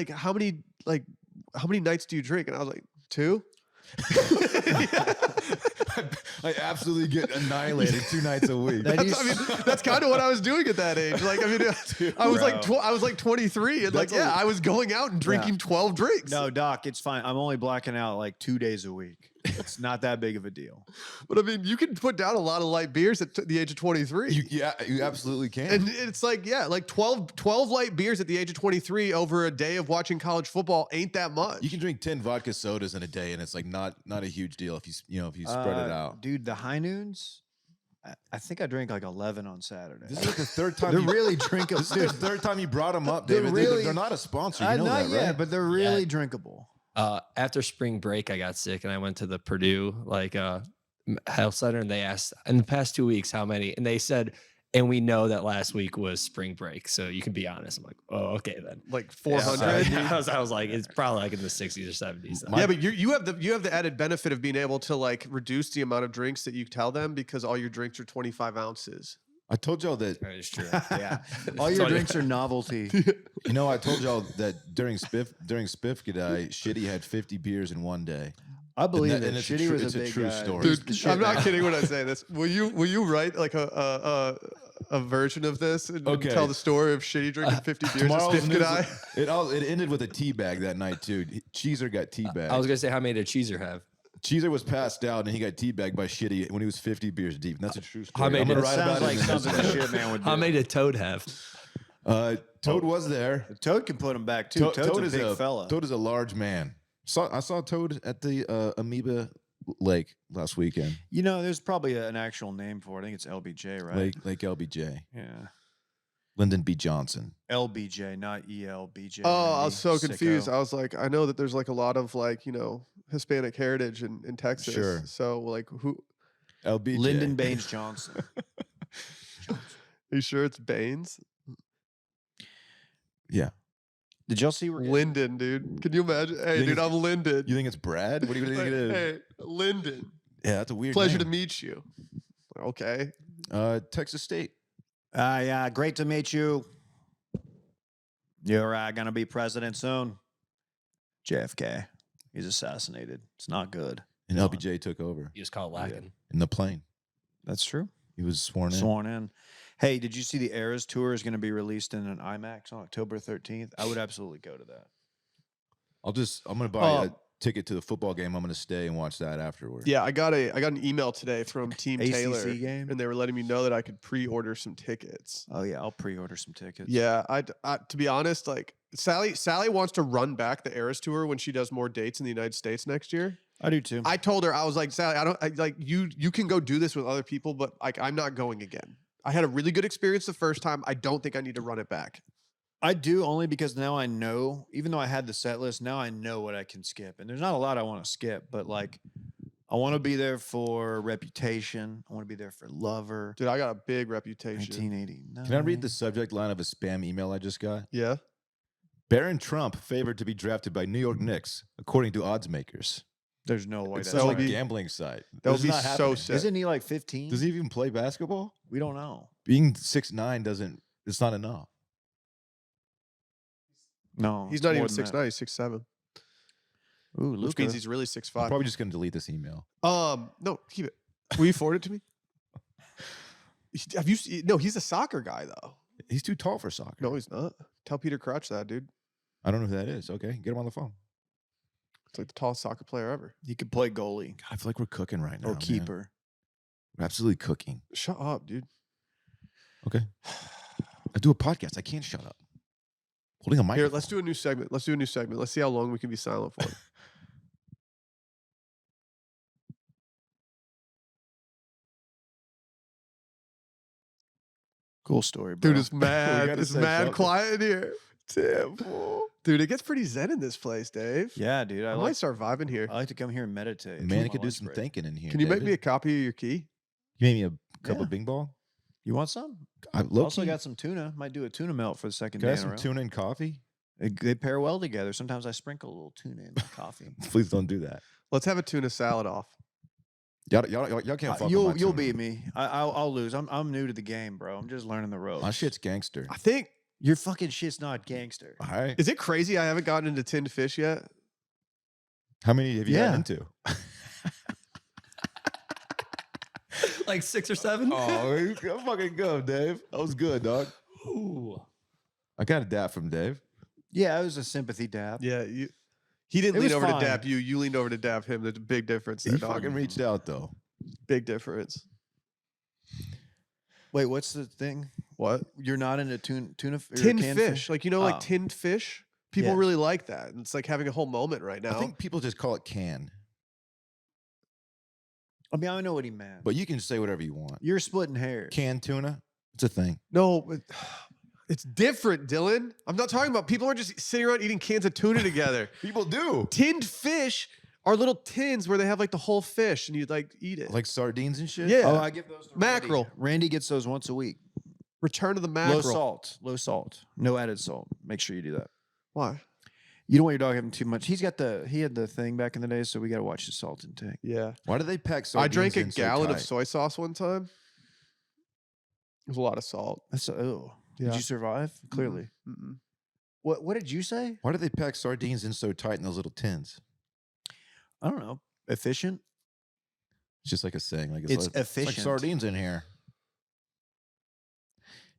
S1: nights do you drink? And I was like, 2.
S3: I absolutely get annihilated 2 nights a week.
S2: That
S1: I mean, that's kind of what I was doing at that age. Like, I mean, I was like, I was like 23 and like,
S3: That's
S1: I was going out and drinking 12 drinks.
S2: No, Doc, it's fine. I'm only blacking out like 2 days a week. It's not that big of a deal.
S1: But I mean, you can put down a lot of light beers at the age of 23.
S3: You absolutely can.
S1: And it's like, like 12 light beers at the age of 23 over a day of watching college football ain't that much.
S3: You can drink 10 vodka sodas in a day, and it's like not a huge deal if you spread it out.
S2: Dude, the high noons, I think I drank like 11 on Saturday.
S3: This is like the third time
S2: They're
S3: you,
S2: really drinkable.
S3: This is the third time you brought them up,
S2: They're
S3: David.
S2: really-
S3: They're not a sponsor. You know
S2: Not
S3: that,
S2: yet,
S3: right?
S2: but they're really drinkable.
S4: After spring break, I got sick and I went to the Purdue health center and they asked in the past 2 weeks how many, and they said, and we know that last week was spring break, so you can be honest. I'm like, oh, okay then.
S1: like
S4: Yeah,
S1: 400.
S4: I was like, it's probably like in the 60s or 70s. then.
S1: Yeah, but you have the added benefit of being able to like reduce the amount of drinks that you tell them because all your drinks are 25 ounces.
S3: I told y'all that.
S4: That is true.
S2: Yeah. All your drinks are novelty.
S3: I told y'all that during Spiff G'day, Shitty had 50 beers in one day.
S2: I believe
S3: And
S2: it.
S3: it's a
S2: Shitty
S3: true-
S2: was
S3: it's
S2: a
S3: a
S2: big
S3: true
S2: guy.
S3: story.
S1: Dude,
S2: The shit
S1: I'm not
S2: man.
S1: kidding when I say this. Will you write like a version of this and
S3: Okay.
S1: tell the story of Shitty drinking 50 beers at
S3: Tomorrow's
S1: Spiff
S3: news,
S1: G'day?
S3: it ended with a tea bag that night too. Cheeser got tea bagged.
S4: I was gonna say, how many did Cheeser have?
S3: Cheeser was passed out and he got teabagged by Shitty when he was 50 beers deep. And that's a true story.
S4: How many
S3: I'm gonna
S4: did-
S3: write
S2: Sounds
S3: about
S2: like
S3: it in the
S2: something the shit man would do.
S4: How many did Toad have?
S3: Toad was there.
S2: Toad can put him back too. Toad's
S3: Toad
S2: a
S3: is
S2: big fella.
S3: Toad is a large man. I saw Toad at the Amoeba Lake last weekend.
S2: You know, there's probably an actual name for it. I think it's LBJ, right?
S3: Lake LBJ.
S2: Yeah.
S3: Lyndon B. Johnson.
S2: LBJ, not ELBJ.
S1: Oh, I was so
S2: Sicko.
S1: confused. I was like, I know that there's like a lot of like, Hispanic heritage in Texas.
S3: Sure.
S1: So like who
S3: LBJ.
S2: Lyndon Baines Johnson.
S1: are you sure it's Baines?
S3: Yeah.
S2: Did y'all see?
S1: Lyndon, dude. Can you imagine? Hey,
S3: think
S1: dude,
S3: it's-
S1: I'm Lyndon.
S3: You think it's Brad? What do you think it is?
S1: Hey, Lyndon.
S3: Yeah, that's a weird
S1: Pleasure to
S3: name.
S1: meet you. Okay.
S3: Texas State.
S2: Yeah, great to meet you. You're gonna be president soon. JFK. He's assassinated. It's not good.
S3: And LBJ took over
S4: You just call it lacking.
S3: in the plane.
S2: That's true.
S3: He was sworn in.
S2: Sworn in. Hey, did you see the Eras tour is going to be released in an IMAX on October 13th? I would absolutely go to that.
S3: I'm going to buy a ticket to the football game. I'm going to stay and watch that afterward.
S1: Yeah, I got an email today from Team
S2: ACC
S1: Taylor,
S2: game?
S1: and they were letting me know that I could pre-order some tickets.
S2: Oh yeah, I'll pre-order some tickets.
S1: Yeah, I to be honest, like Sally wants to run back the Eras tour when she does more dates in the United States next year.
S2: I do too.
S1: I told her, I was like, Sally, you can go do this with other people, but like I'm not going again. I had a really good experience the first time. I don't think I need to run it back.
S2: I do, only because now I know, even though I had the set list, now I know what I can skip. And there's not a lot I want to skip, but like I want to be there for Reputation. I want to be there for Lover.
S1: Dude, I got a big reputation.
S2: 1989.
S3: Can I read the subject line of a spam email I just got?
S1: Yeah.
S3: Baron Trump favored to be drafted by New York Knicks, according to odds makers.
S2: There's no way
S3: It's
S2: that's
S3: some
S1: would
S3: like
S1: be-
S3: gambling site.
S1: That would
S3: This
S1: be
S3: is not
S1: so
S3: happening.
S1: sick.
S2: Isn't he like 15?
S3: Does he even play basketball?
S2: We don't know.
S3: Being 6'9" it's not enough.
S2: No.
S1: He's
S2: it's
S1: not
S2: more
S1: even
S2: than
S1: 6'9", he's 6'7",
S2: that. Ooh,
S1: which
S2: Luka.
S1: means he's really
S3: I'm
S1: 6'5".
S3: probably just going to delete this email.
S1: No, keep it. Will you forward it to me? Have you seen? No, he's a soccer guy though.
S3: He's too tall for soccer.
S1: No, he's not. Tell Peter Crouch that, dude.
S3: I don't know who that is. Okay, get him on the phone.
S1: It's like the tallest soccer player ever.
S2: He could play goalie
S3: God, I feel like we're cooking right now.
S2: or
S3: man.
S2: keeper.
S3: We're absolutely cooking.
S1: Shut up, dude.
S3: Okay. I do a podcast. I can't shut up. Holding a
S1: Here,
S3: microphone.
S1: let's do a new segment. Let's see how long we can be silent for.
S2: Cool story, bro.
S1: Dude, it's mad.
S3: gotta
S1: It's
S3: say
S1: mad
S3: something.
S1: quiet in here. Temple. Dude, it gets pretty zen in this place, Dave.
S2: Yeah, dude.
S1: I
S2: I
S1: might start vibing here.
S2: like to come here and meditate.
S3: Man,
S2: on
S3: he could
S2: my
S3: do
S2: lunch
S3: some
S2: break.
S3: thinking in here.
S1: Can you make
S3: David.
S1: me a copy of your key?
S3: You made me a cup
S2: Yeah.
S3: of Bing Bong?
S2: You want some?
S3: I
S2: Also got some tuna. Might do a tuna melt for the second
S3: Can I
S2: day
S3: have
S2: in a
S3: some
S2: row.
S3: tuna and coffee?
S2: They pair well together. Sometimes I sprinkle a little tuna in my coffee.
S3: Please don't do that.
S1: Let's have a tuna salad off.
S3: Y'all can't fuck with my
S2: You'll
S3: tuna.
S2: beat me. I'll lose. I'm new to the game, bro. I'm just learning the ropes.
S3: My shit's gangster.
S1: I think,
S2: Your fucking shit's not gangster.
S3: All right.
S1: is it crazy I haven't gotten into tinned fish yet?
S3: How many have you
S2: Yeah.
S3: gotten into?
S4: Like 6 or 7?
S3: Oh, you fucking go, Dave. That was good, dog.
S4: Ooh.
S3: I got a dap from Dave.
S2: Yeah, it was a sympathy dab.
S1: Yeah, he didn't
S2: It
S1: lean
S2: was
S1: over
S2: fine.
S1: to dap you. You leaned over to dap him. There's a big difference there,
S3: He
S1: dog.
S3: fucking reached out though.
S1: Big difference.
S2: Wait, what's the thing?
S1: What?
S2: You're not into tuna or
S1: Tinned
S2: canned
S1: fish. Like, like
S2: Oh.
S1: tinned fish? People
S2: Yeah.
S1: really like that. And it's like having a whole moment right now.
S3: I think people just call it can,
S2: I mean, I know what he meant.
S3: but you can say whatever you want.
S2: You're splitting hairs.
S3: Canned tuna, it's a thing.
S1: No, but it's different, Dylan. I'm not talking about people are just sitting around eating cans of tuna together.
S3: People do.
S1: Tinned fish are little tins where they have like the whole fish and you like eat it.
S3: Like sardines and shit.
S1: Yeah.
S2: Oh, I give those to
S1: Mackerel.
S2: Randy. Randy gets those once a week.
S1: Return to the mackerel.
S2: Low salt, no added salt. Make sure you do that.
S1: Why?
S2: You don't want your dog having too much. He had the thing back in the day, so we got to watch his salt intake.
S1: Yeah.
S3: Why do they pack
S1: I
S3: sardines
S1: drank a
S3: in so
S1: gallon of
S3: tight?
S1: soy sauce one time. It was a lot of salt.
S2: That's
S1: Yeah.
S2: Did you survive? Clearly.
S1: Mm-mm.
S2: What did you say?
S3: Why do they pack sardines in so tight in those little tins?
S2: I don't know. Efficient.
S3: It's just like a saying. Like
S2: It's
S3: like
S2: efficient.
S3: sardines in here.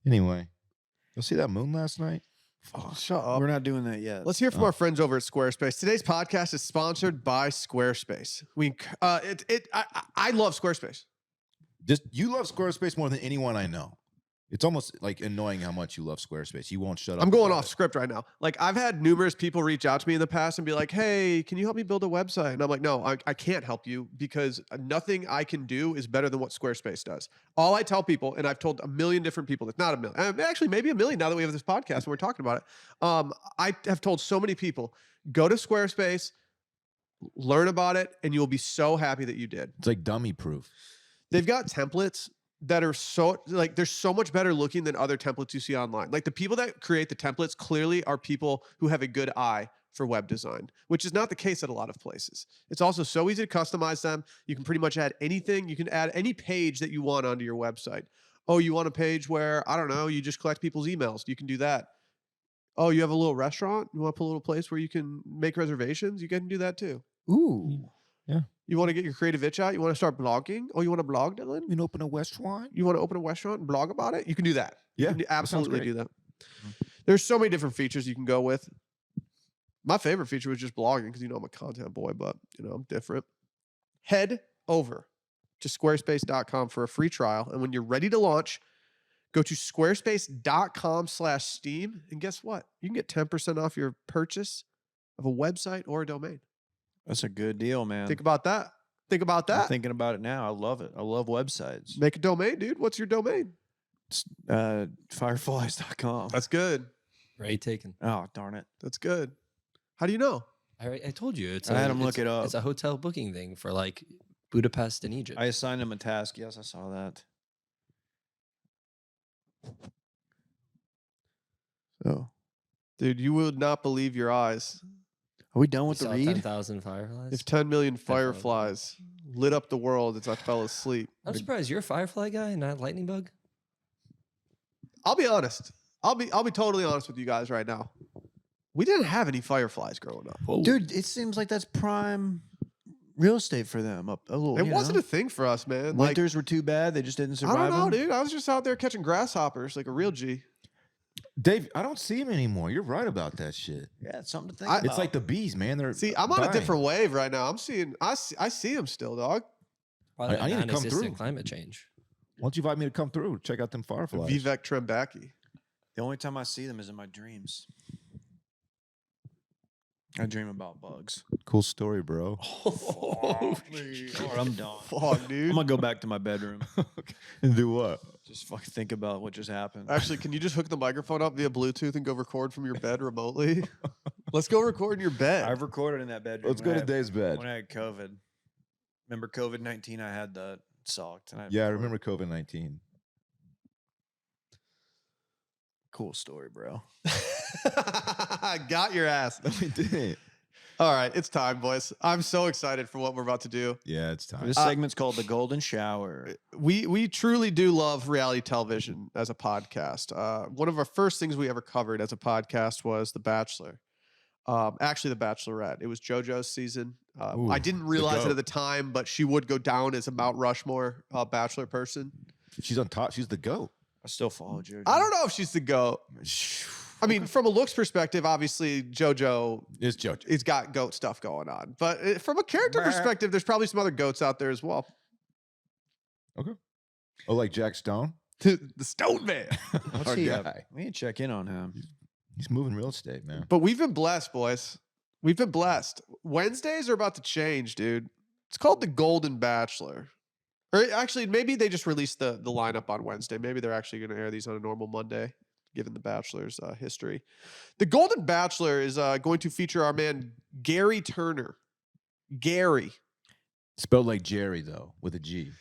S3: Anyway, you see that moon last night?
S1: Shut up.
S2: We're not doing that yet.
S1: Let's hear from our friends over at Squarespace. Today's podcast is sponsored by Squarespace. I love Squarespace.
S3: Just you love Squarespace more than anyone I know. It's almost like annoying how much you love Squarespace. You won't shut up.
S1: I'm going
S3: about
S1: off
S3: it.
S1: script right now. Like I've had numerous people reach out to me in the past and be like, "Hey, can you help me build a website?" And I'm like, "No, I can't help you because nothing I can do is better than what Squarespace does." All I tell people, and I've told a million different people, it's not a million, actually maybe a million now that we have this podcast and we're talking about it. I have told so many people, go to Squarespace, learn about it, and you'll be so happy that you did.
S3: It's like dummy proof.
S1: They've got templates that are so like they're so much better looking than other templates you see online. Like the people that create the templates clearly are people who have a good eye for web design, which is not the case at a lot of places. It's also so easy to customize them. You can pretty much add anything. You can add any page that you want onto your website. Oh, you want a page where, I don't know, you just collect people's emails. You can do that. Oh, you have a little restaurant? You want to put a little place where you can make reservations? You can do that too.
S2: Ooh.
S1: You want to get your creative itch out? You want to start blogging? Oh, you want to blog, Dylan?
S3: You can open a restaurant.
S1: You want to open a restaurant and blog about it? You can do that.
S3: Yeah,
S1: You can
S3: that sounds
S1: absolutely
S3: great.
S1: do that. There's so many different features you can go with. My favorite feature was just blogging because, I'm a content boy, but, I'm different. Head over to squarespace.com for a free trial. And when you're ready to launch, go to squarespace.com/Steam. And guess what? You can get 10% off your purchase of a website or a domain.
S2: That's a good deal, man.
S1: Think about that. Think about
S2: I'm
S1: that.
S2: thinking about it now. I love it. I love websites.
S1: Make a domain, dude. What's your domain?
S2: It's, fireflies.com.
S1: That's good.
S4: Right, taken.
S2: Oh, darn it.
S1: That's good. How do you know?
S4: I told you.
S2: I had him look it up.
S4: It's a hotel booking thing for like Budapest and Egypt.
S2: I assigned him a task. Yes, I saw that. So,
S1: Dude, you would not believe your eyes.
S2: are we done
S4: You
S2: with the
S4: saw
S2: read?
S4: 10,000 fireflies.
S1: If 10 million
S4: Definitely.
S1: fireflies lit up the world as I fell asleep.
S4: I'm surprised you're a firefly guy, not lightning bug.
S1: I'll be honest. I'll be totally honest with you guys right now. We didn't have any fireflies growing up.
S2: Dude, it seems like that's prime real estate for them. Up a little.
S1: It wasn't a thing for us, man. Like,
S2: Winters were too bad. They just didn't
S1: I
S2: survive.
S1: don't know,
S2: them.
S1: dude. I was just out there catching grasshoppers like a real G.
S3: Dave, I don't see him anymore. You're right about that shit.
S2: Yeah, it's something to think
S1: I-
S2: about.
S3: It's like the bees, man. They're
S1: See, I'm on a
S3: dying.
S1: different wave right now. I see them still, dog.
S4: Probably
S3: I need to come
S4: non-existent
S3: through.
S4: climate change.
S3: Why don't you invite me to come through? Check out them fireflies.
S1: Vivek Trembaki.
S2: The only time I see them is in my dreams. I dream about bugs.
S3: Cool story, bro.
S2: Or I'm done.
S1: Fuck, dude.
S2: I'm gonna go back to my bedroom.
S3: And do what?
S2: Just fucking think about what just happened.
S1: Actually, can you just hook the microphone up via Bluetooth and go record from your bed remotely? Let's go record in your bed.
S2: I've recorded in that bedroom.
S3: Let's go to Dave's bed.
S2: When I had COVID. Remember COVID-19? I had that sucked. And
S3: Yeah, I remember COVID-19.
S2: Cool story, bro.
S1: I got your ass.
S3: We did.
S1: All right, it's time, boys. I'm so excited for what we're about to do.
S3: Yeah, it's time.
S2: This segment's called the Golden Shower.
S1: We truly do love reality television as a podcast. One of our first things we ever covered as a podcast was The Bachelor. Actually, The Bachelorette. It was JoJo's season.
S3: Ooh,
S1: I didn't
S3: the
S1: realize it
S3: goat.
S1: at the time, but she would go down as a Mount Rushmore Bachelor person.
S3: She's on top. She's the GOAT.
S2: I still follow JoJo.
S1: I don't know if she's the GOAT. I mean, from a looks perspective, obviously JoJo
S3: It's JoJo.
S1: it's got goat stuff going on. But from a character perspective, there's probably some other goats out there as well.
S3: Oh, like Jack Stone?
S1: The Stone Man.
S2: What's
S3: Our
S2: he
S3: guy.
S2: up? We need to check in on him.
S3: He's moving real estate, man.
S1: But we've been blessed, boys. We've been blessed. Wednesdays are about to change, dude. It's called the Golden Bachelor. Or actually, maybe they just released the lineup on Wednesday. Maybe they're actually going to air these on a normal Monday, given the Bachelor's history. The Golden Bachelor is going to feature our man Gary Turner. Gary.
S3: Spelled like Jerry, though, with a G.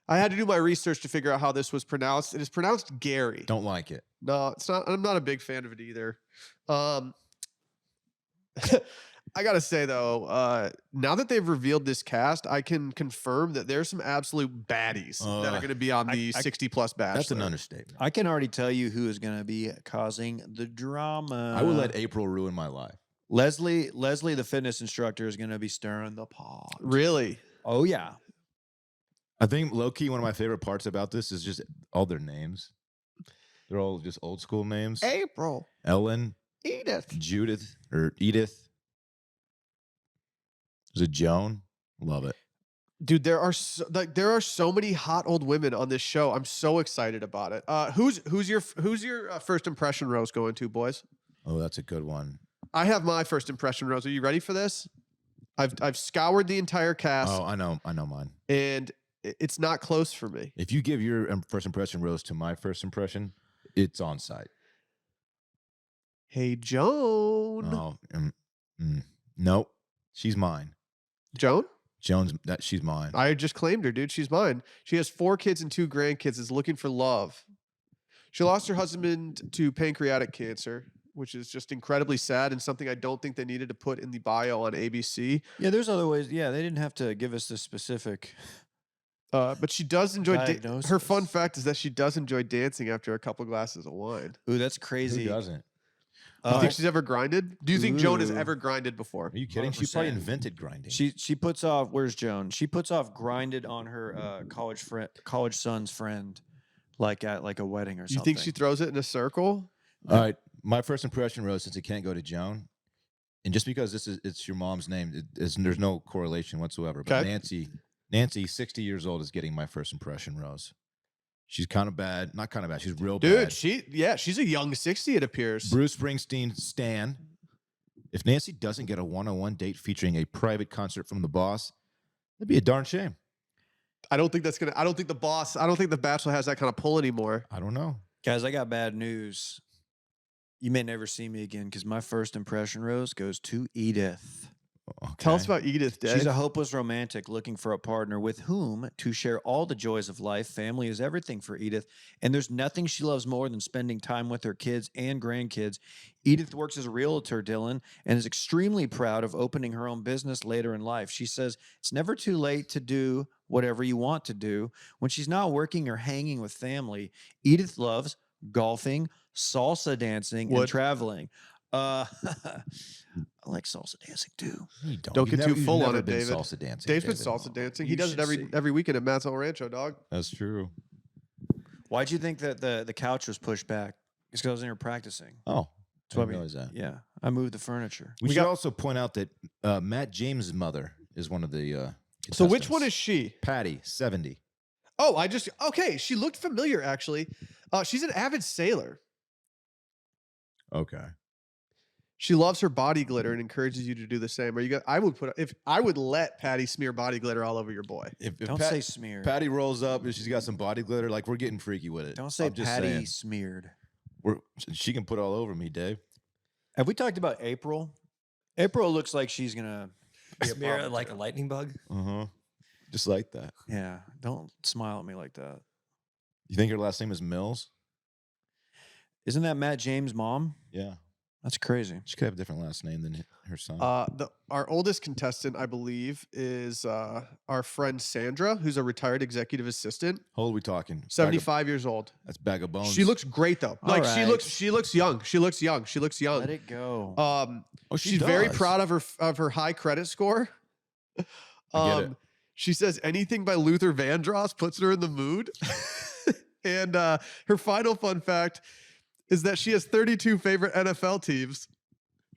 S1: I had to do my research to figure out how this was pronounced. It is pronounced Gary.
S3: Don't like it.
S1: No, it's not. I'm not a big fan of it either. I gotta say though, now that they've revealed this cast, I can confirm that there's some absolute baddies that are going to be on the 60+ Bachelor.
S3: That's an understatement.
S2: I can already tell you who is going to be causing the drama.
S3: I would let April ruin my life.
S2: Leslie, the fitness instructor, is going to be stirring the pot.
S1: Really?
S2: Oh, yeah.
S3: I think low-key one of my favorite parts about this is just all their names. They're all just old school names.
S1: April,
S3: Ellen,
S1: Edith.
S3: Judith, or Edith. Is it Joan? Love it.
S1: Dude, there are so many hot old women on this show. I'm so excited about it. Who's your first impression rose going to, boys?
S3: Oh, that's a good one.
S1: I have my first impression rose. Are you ready for this? I've scoured the entire cast,
S3: Oh, I know mine.
S1: and it's not close for me.
S3: If you give your first impression rose to my first impression, it's on site.
S1: Hey, Joan.
S3: Oh, nope. She's mine.
S1: Joan?
S3: She's mine.
S1: I just claimed her, dude. She's mine. She has 4 kids and 2 grandkids, is looking for love. She lost her husband to pancreatic cancer, which is just incredibly sad and something I don't think they needed to put in the bio on ABC.
S2: Yeah, there's other ways. Yeah, they didn't have to give us the specific.
S1: But she does enjoy her
S2: Diagnosis.
S1: fun fact is that she does enjoy dancing after a couple glasses of wine.
S2: Ooh, that's
S3: Who
S2: crazy.
S3: doesn't?
S1: Do you think she's ever grinded? Do you think Joan has
S2: Ooh.
S1: ever grinded before?
S3: Are you kidding? She probably
S2: 100%.
S3: invented grinding.
S2: She puts off. Where's Joan? She puts off grinded on her college son's friend, like at like a wedding or
S1: You
S2: something.
S1: think she throws it in a circle?
S3: All right. My first impression, Rose, since it can't go to Joan, and just because it's your mom's name, there's no correlation whatsoever. But
S1: Okay.
S3: Nancy, 60 years old, is getting my first impression, Rose. She's kind of bad. Not kind of bad. She's real
S1: Dude,
S3: bad.
S1: she's a young 60, it appears.
S3: Bruce Springsteen stan. If Nancy doesn't get a one-on-one date featuring a private concert from the boss, that'd be a darn shame.
S1: I don't think the Bachelor has that kind of pull anymore.
S3: I don't know.
S2: Guys, I got bad news. You may never see me again because my first impression, Rose, goes to Edith.
S3: Okay.
S1: Tell us about Edith, Dave.
S2: She's a hopeless romantic looking for a partner with whom to share all the joys of life. Family is everything for Edith, and there's nothing she loves more than spending time with her kids and grandkids. Edith works as a realtor, Dylan, and is extremely proud of opening her own business later in life. She says it's never too late to do whatever you want to do. When she's not working or hanging with family, Edith loves golfing, salsa dancing, and traveling. I like salsa dancing too.
S3: You
S1: Don't get too full on
S3: never
S1: it,
S3: been
S1: David.
S3: Salsa dancing.
S1: Dave's been
S3: David.
S1: salsa dancing. He
S2: You
S1: does it
S2: should see.
S1: every weekend at Matt's El Rancho, dog.
S3: That's true.
S2: Why'd you think that the couch was pushed back? It's because I was in here practicing.
S3: Oh,
S2: So
S3: I didn't realize that.
S2: Yeah, I moved the furniture.
S3: We should also point out that Matt James' mother is one of the.
S1: So which one
S3: contestants.
S1: is she?
S3: Patty? 70.
S1: Oh, okay. She looked familiar, actually. She's an avid sailor.
S3: Okay.
S1: She loves her body glitter and encourages you to do the same. I would let Patty smear body glitter all over your boy.
S3: If
S2: Don't say smeared.
S3: Patty rolls up and she's got some body glitter, like we're getting freaky with it.
S2: Don't say
S3: I'm just
S2: Patty
S3: saying.
S2: smeared.
S3: She can put it all over me, Dave.
S2: Have we talked about April? April looks like she's gonna be a
S4: Smear
S2: problem
S4: it like a
S2: too.
S4: lightning bug.
S3: Just like that.
S2: Yeah, don't smile at me like that.
S3: You think her last name is Mills?
S2: Isn't that Matt James' mom?
S3: Yeah.
S2: That's crazy.
S3: She could have a different last name than her son.
S1: Our oldest contestant, I believe, is our friend Sandra, who's a retired executive assistant.
S3: How old are we talking?
S1: 75 years old.
S3: That's bag of bones.
S1: She looks great though.
S2: All
S1: Like
S2: right.
S1: she looks young. She looks young.
S2: Let it go.
S3: Oh,
S1: She's very
S3: does.
S1: proud of her high credit score.
S3: I get it.
S1: She says anything by Luther Vandross puts her in the mood. And her final fun fact is that she has 32 favorite NFL teams.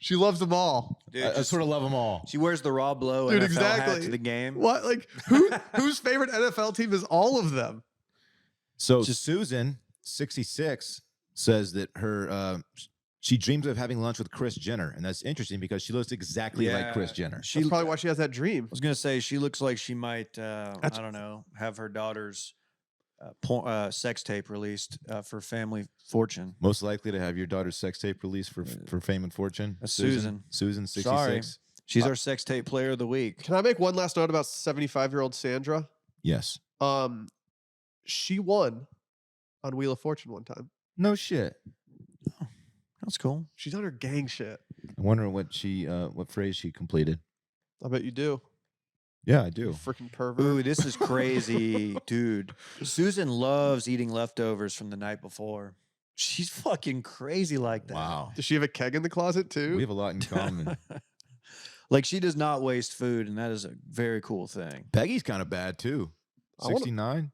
S1: She loves them all.
S2: Dude,
S3: I sort of love them all.
S2: she wears the Rob Lowe
S1: Dude,
S2: NFL
S1: exactly.
S2: hat to the game.
S1: What? Like whose favorite NFL team is all of them?
S3: So Susan, 66, says that her she dreams of having lunch with Kris Jenner, and that's interesting because she looks exactly like Kris Jenner.
S1: That's probably why she has that dream.
S2: I was gonna say she looks like she might. I don't know. Have her daughter's sex tape released for family fortune.
S3: Most likely to have your daughter's sex tape released for fame and fortune.
S2: Susan.
S3: Susan, 66.
S2: Sorry. She's our sex tape player of the week.
S1: Can I make one last note about 75-year-old Sandra?
S3: Yes.
S1: She won on Wheel of Fortune one time.
S3: No shit.
S2: That's cool.
S1: She's on her gang shit.
S3: I wonder what phrase she completed.
S1: I bet you do.
S3: Yeah, I do.
S1: Freaking pervert.
S2: Ooh, this is crazy, dude. Susan loves eating leftovers from the night before. She's fucking crazy like that.
S3: Wow.
S1: Does she have a keg in the closet too?
S3: We have a lot in common.
S2: Like she does not waste food, and that is a very cool thing.
S3: Peggy's kind of bad too.
S1: I wanna-
S3: 69.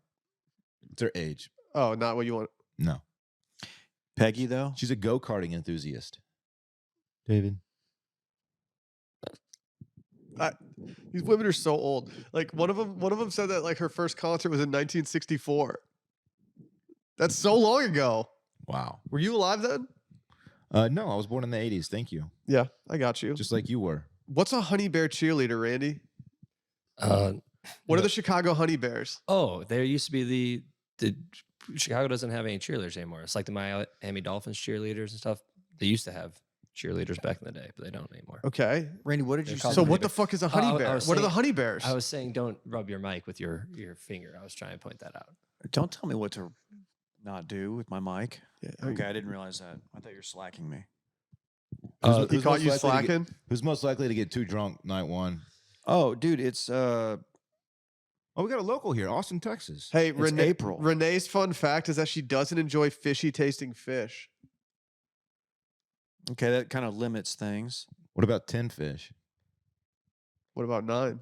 S3: It's her age.
S1: Oh, not what you want.
S3: No.
S2: Peggy, though,
S3: She's a go-karting enthusiast. David.
S1: These women are so old. Like one of them said that like her first concert was in 1964. That's so long ago.
S3: Wow.
S1: Were you alive then?
S3: No, I was born in the 80s. Thank you.
S1: Yeah, I got you.
S3: Just like you were.
S1: What's a honey bear cheerleader, Randy? What are the Chicago Honey Bears?
S4: Oh, there used to be the Chicago doesn't have any cheerleaders anymore. It's like the Miami Dolphins cheerleaders and stuff. They used to have cheerleaders back in the day, but they don't anymore.
S1: Okay.
S2: Randy, what did
S4: They're
S2: you
S4: called
S2: say?
S1: So
S4: honey
S1: what the
S4: bear.
S1: fuck is a honey
S4: I
S1: bear?
S4: was
S1: What are the
S4: saying-
S1: honey bears?
S4: I was saying don't rub your mic with your finger. I was trying to point that out.
S2: Don't tell me what to not do with my mic.
S1: Yeah,
S2: Okay, I didn't realize that. I thought you were slacking me.
S1: He
S3: Who's
S1: caught
S3: most
S1: you
S3: likely to
S1: slacking?
S3: Who's most likely to get too drunk night one?
S2: Oh, dude, it's
S3: Oh, we got a local here, Austin, Texas.
S1: Hey,
S2: It's
S1: Renee,
S2: April.
S1: Renee's fun fact is that she doesn't enjoy fishy tasting fish.
S2: Okay, that kind of limits things.
S3: What about 10 fish?
S1: What about 9?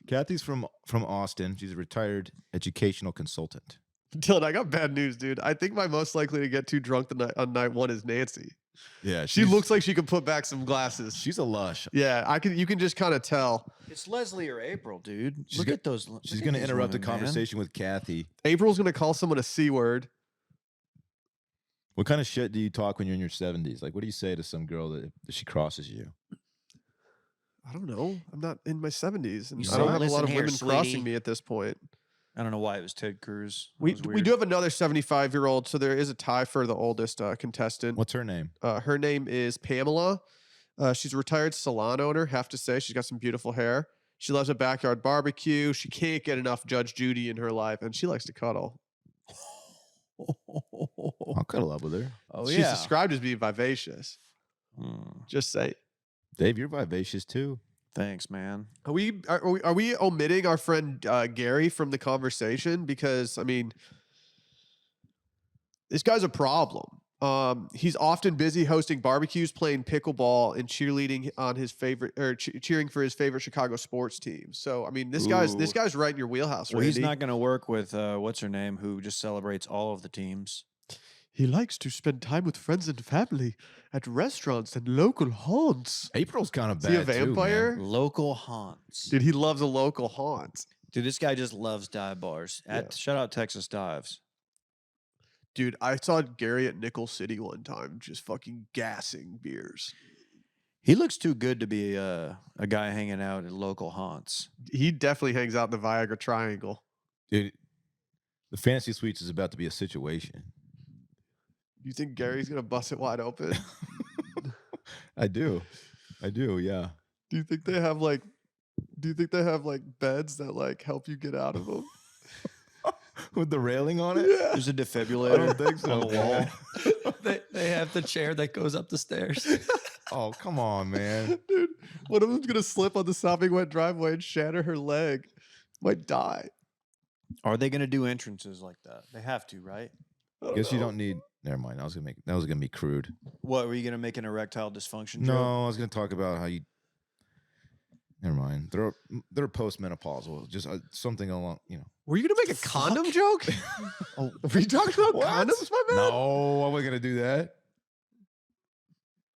S3: Kathy's from Austin. She's a retired educational consultant.
S1: Dylan, I got bad news, dude. I think my most likely to get too drunk on night 1 is Nancy.
S3: Yeah,
S1: She looks like she could put back some glasses.
S3: she's a lush.
S1: Yeah, you can just kind of tell.
S2: It's Leslie or April, dude.
S3: She's
S2: Look
S3: go-
S2: at those.
S3: She's going to interrupt the conversation with Kathy.
S1: April's gonna call someone a C word.
S3: What kind of shit do you talk when you're in your 70s? Like, what do you say to some girl that if she crosses you?
S1: I don't know. I'm not in my 70s, and
S2: You
S1: I don't
S2: say,
S1: have a lot
S2: "Listen
S1: of
S2: here,
S1: women
S2: sweetie."
S1: crossing me at this point.
S2: I don't know why it was Ted Cruz. That
S1: We
S2: was
S1: we
S2: weird.
S1: do have another 75-year-old, so there is a tie for the oldest contestant.
S3: What's her name?
S1: Her name is Pamela. She's a retired salon owner. Have to say, she's got some beautiful hair. She loves a backyard barbecue. She can't get enough Judge Judy in her life, and she likes to cuddle.
S3: I'll cuddle up with her.
S2: Oh
S1: She's
S2: yeah.
S1: described as being vivacious. Just say.
S3: Dave, you're vivacious too.
S2: Thanks, man.
S1: Are we omitting our friend Gary from the conversation? Because I mean, this guy's a problem. He's often busy hosting barbecues, playing pickleball, and cheerleading on his favorite or cheering for his favorite Chicago sports team. So I mean, this guy's right in your wheelhouse.
S2: Well, he's
S1: Randy.
S2: not going to work with what's her name, who just celebrates all of the teams.
S1: He likes to spend time with friends and family at restaurants and local haunts.
S3: April's kind of
S1: Is
S3: bad.
S1: he a vampire?
S3: Too, man.
S2: Local haunts.
S1: Dude, he loves a local haunt.
S2: Dude, this guy just loves dive bars. Shout out Texas Dives.
S1: Dude, I saw Gary at Nickel City one time just fucking gassing beers.
S2: He looks too good to be a guy hanging out at local haunts.
S1: He definitely hangs out in the Viagra Triangle.
S3: Dude, the fantasy suites is about to be a situation.
S1: You think Gary's gonna bust it wide open?
S3: I do, yeah.
S1: Do you think they have like beds that like help you get out of them?
S3: With the railing on it?
S1: Yeah.
S2: There's a
S3: I
S2: defibrillator
S3: don't think so,
S2: on the wall.
S3: man.
S4: They have the chair that goes up the stairs.
S3: Oh, come on, man.
S1: Dude, one of them's gonna slip on the sopping wet driveway and shatter her leg. Might die.
S2: Are they going to do entrances like that? They have to, right?
S1: I
S3: Guess you
S1: know.
S3: don't need. Never mind. That was gonna be crude.
S2: What, were you going to make an erectile dysfunction
S3: No,
S2: joke?
S3: I was gonna talk about how you. Never mind. They're postmenopausal. Just something along.
S1: Were you gonna make a condom joke? Oh, were you talking about
S3: What?
S1: condoms, my man?
S3: No, I wasn't gonna do that.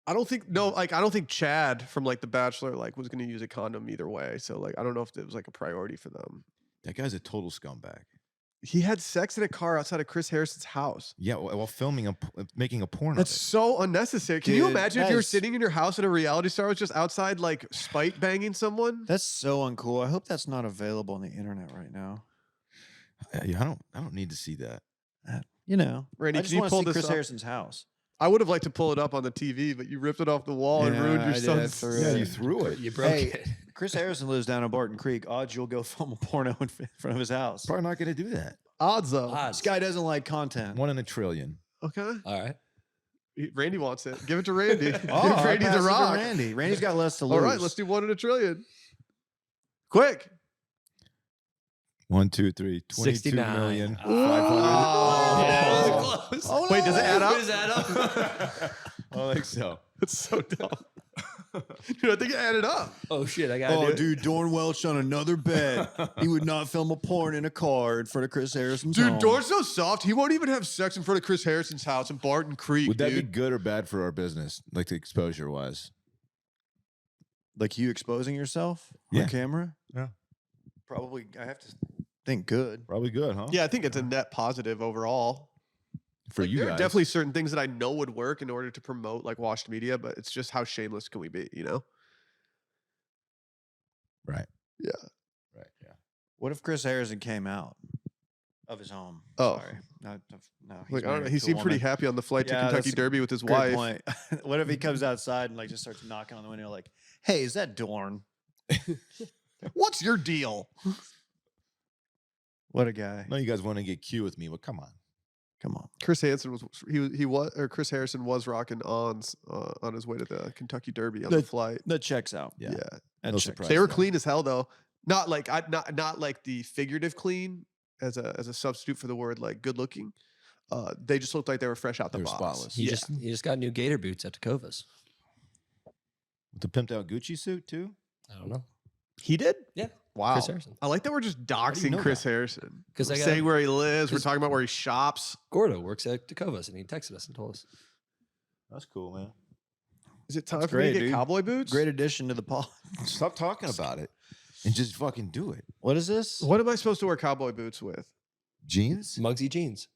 S1: I don't think Chad from like The Bachelor like was gonna use a condom either way. So like I don't know if it was like a priority for them.
S3: That guy's a total scumbag.
S1: He had sex in a car outside of Chris Harrison's house.
S3: Yeah, while filming making a porn.
S1: That's
S3: of it.
S1: so unnecessary. Can you
S2: Dude,
S1: imagine if
S2: that
S1: you were
S2: is-
S1: sitting in your house and a reality star was just outside like spite banging someone?
S2: That's so uncool. I hope that's not available on the internet right now.
S3: Yeah, I don't need to see that.
S2: You know,
S1: Randy,
S2: I
S1: can
S2: just
S1: you
S2: want to
S1: pull
S2: see
S1: this
S2: Chris
S1: up?
S2: Harrison's house.
S1: I would have liked to pull it up on the TV, but you ripped it off the wall and
S2: Yeah,
S1: ruined your
S2: I did.
S1: son's.
S2: Threw
S3: Yeah,
S2: it.
S3: you threw it.
S4: You broke
S2: Hey,
S4: it.
S2: Chris Harrison lives down in Barton Creek. Odds you'll go film a porno in front of his house.
S3: Probably not gonna do that.
S1: Odds though.
S2: This guy doesn't like content.
S3: 1 in a trillion.
S1: Okay.
S4: All right.
S1: Randy wants it. Give it to Randy. Give
S2: I
S1: Randy
S2: passed
S1: the
S2: it to
S1: rock.
S2: Randy. Randy's got less to lose.
S1: All right, let's do 1 in a trillion. Quick.
S3: 1, 2, 3, 22
S4: 69.
S3: million,
S4: Oh.
S3: 500.
S4: Yeah, that was close.
S1: Wait, does it add up?
S4: Does that up?
S3: I don't think so.
S1: It's so dumb. Dude, I think it added up.
S4: Oh shit! I got.
S2: Oh, dude, Dorn Welch on another bet. He would not film a porn in a car in front of Chris Harrison's
S1: Dude,
S2: home.
S1: Dorn's so soft. He won't even have sex in front of Chris Harrison's house in Barton Creek,
S3: Would that be
S1: dude.
S3: good or bad for our business, like the exposure wise?
S2: Like you exposing yourself
S3: Yeah.
S2: on camera?
S3: Yeah.
S2: Probably, I have to think good.
S3: Probably good, huh?
S1: Yeah, I think it's a net positive overall.
S3: For
S1: Like,
S3: you
S1: there
S3: guys.
S1: are definitely certain things that I know would work in order to promote like washed media, but it's just how shameless can we be, you know?
S3: Right.
S1: Yeah.
S3: Right. Yeah.
S2: What if Chris Harrison came out of his home?
S1: Oh.
S2: Sorry. No, he's
S1: Like I don't know.
S2: married
S1: He
S2: to a
S1: seemed pretty
S2: woman.
S1: happy on the flight to
S2: Yeah,
S1: Kentucky
S2: that's a
S1: Derby with his
S2: Good
S1: wife.
S2: point. What if he comes outside and like just starts knocking on the window like, hey, is that Dorn?
S1: What's your deal?
S2: What a guy.
S3: No, you guys want to get cute with me, but come on.
S2: Come on.
S1: Chris Chris Harrison was rocking ons on his way to the Kentucky Derby on the flight.
S2: That checks out.
S3: Yeah.
S1: Yeah.
S2: That
S3: No
S2: checks
S3: surprise.
S2: out.
S1: They were
S3: though.
S1: clean as hell though. Not like the figurative clean as a substitute for the word like good looking. they just looked like they were fresh out the
S3: They were
S1: box.
S3: spotless.
S4: He just got new Gator boots at Tecovas.
S3: With the pimped out Gucci suit too.
S4: I don't know.
S1: He did?
S4: Yeah.
S1: Wow.
S4: Chris Harrison.
S1: I like that we're just doxing
S3: know
S1: Chris
S3: that?
S1: Harrison.
S4: 'Cause
S1: We're
S4: I got-
S1: saying where he lives. We're
S4: 'cause-
S1: talking about where he shops.
S4: Gordo works at Tecovas, and he texted us and told us.
S3: That's cool, man.
S1: Is it time
S2: That's
S1: for me to
S2: great,
S1: get
S2: dude.
S1: cowboy boots?
S2: Great addition to the pod.
S3: Stop talking about it and just fucking do it.
S2: What is this?
S1: What am I supposed to wear cowboy boots with?
S3: Jeans?
S4: Muggsy jeans.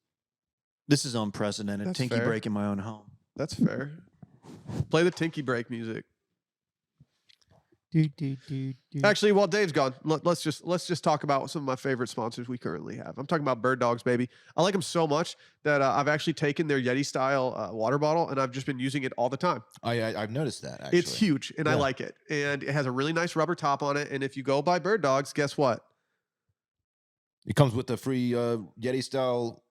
S2: This is unprecedented.
S1: That's
S2: Tinky
S1: fair.
S2: break in my own home.
S1: That's fair. Play the Tinky Break music. Actually, while Dave's gone, let's just talk about some of my favorite sponsors we currently have. I'm talking about Bird Dogs, baby. I like them so much that I've actually taken their Yeti style water bottle and I've just been using it all the time.
S3: I've noticed that actually.
S1: It's huge and I
S3: Yeah.
S1: like it, and it has a really nice rubber top on it. And if you go buy Bird Dogs, guess what?
S3: It comes with the free Yeti style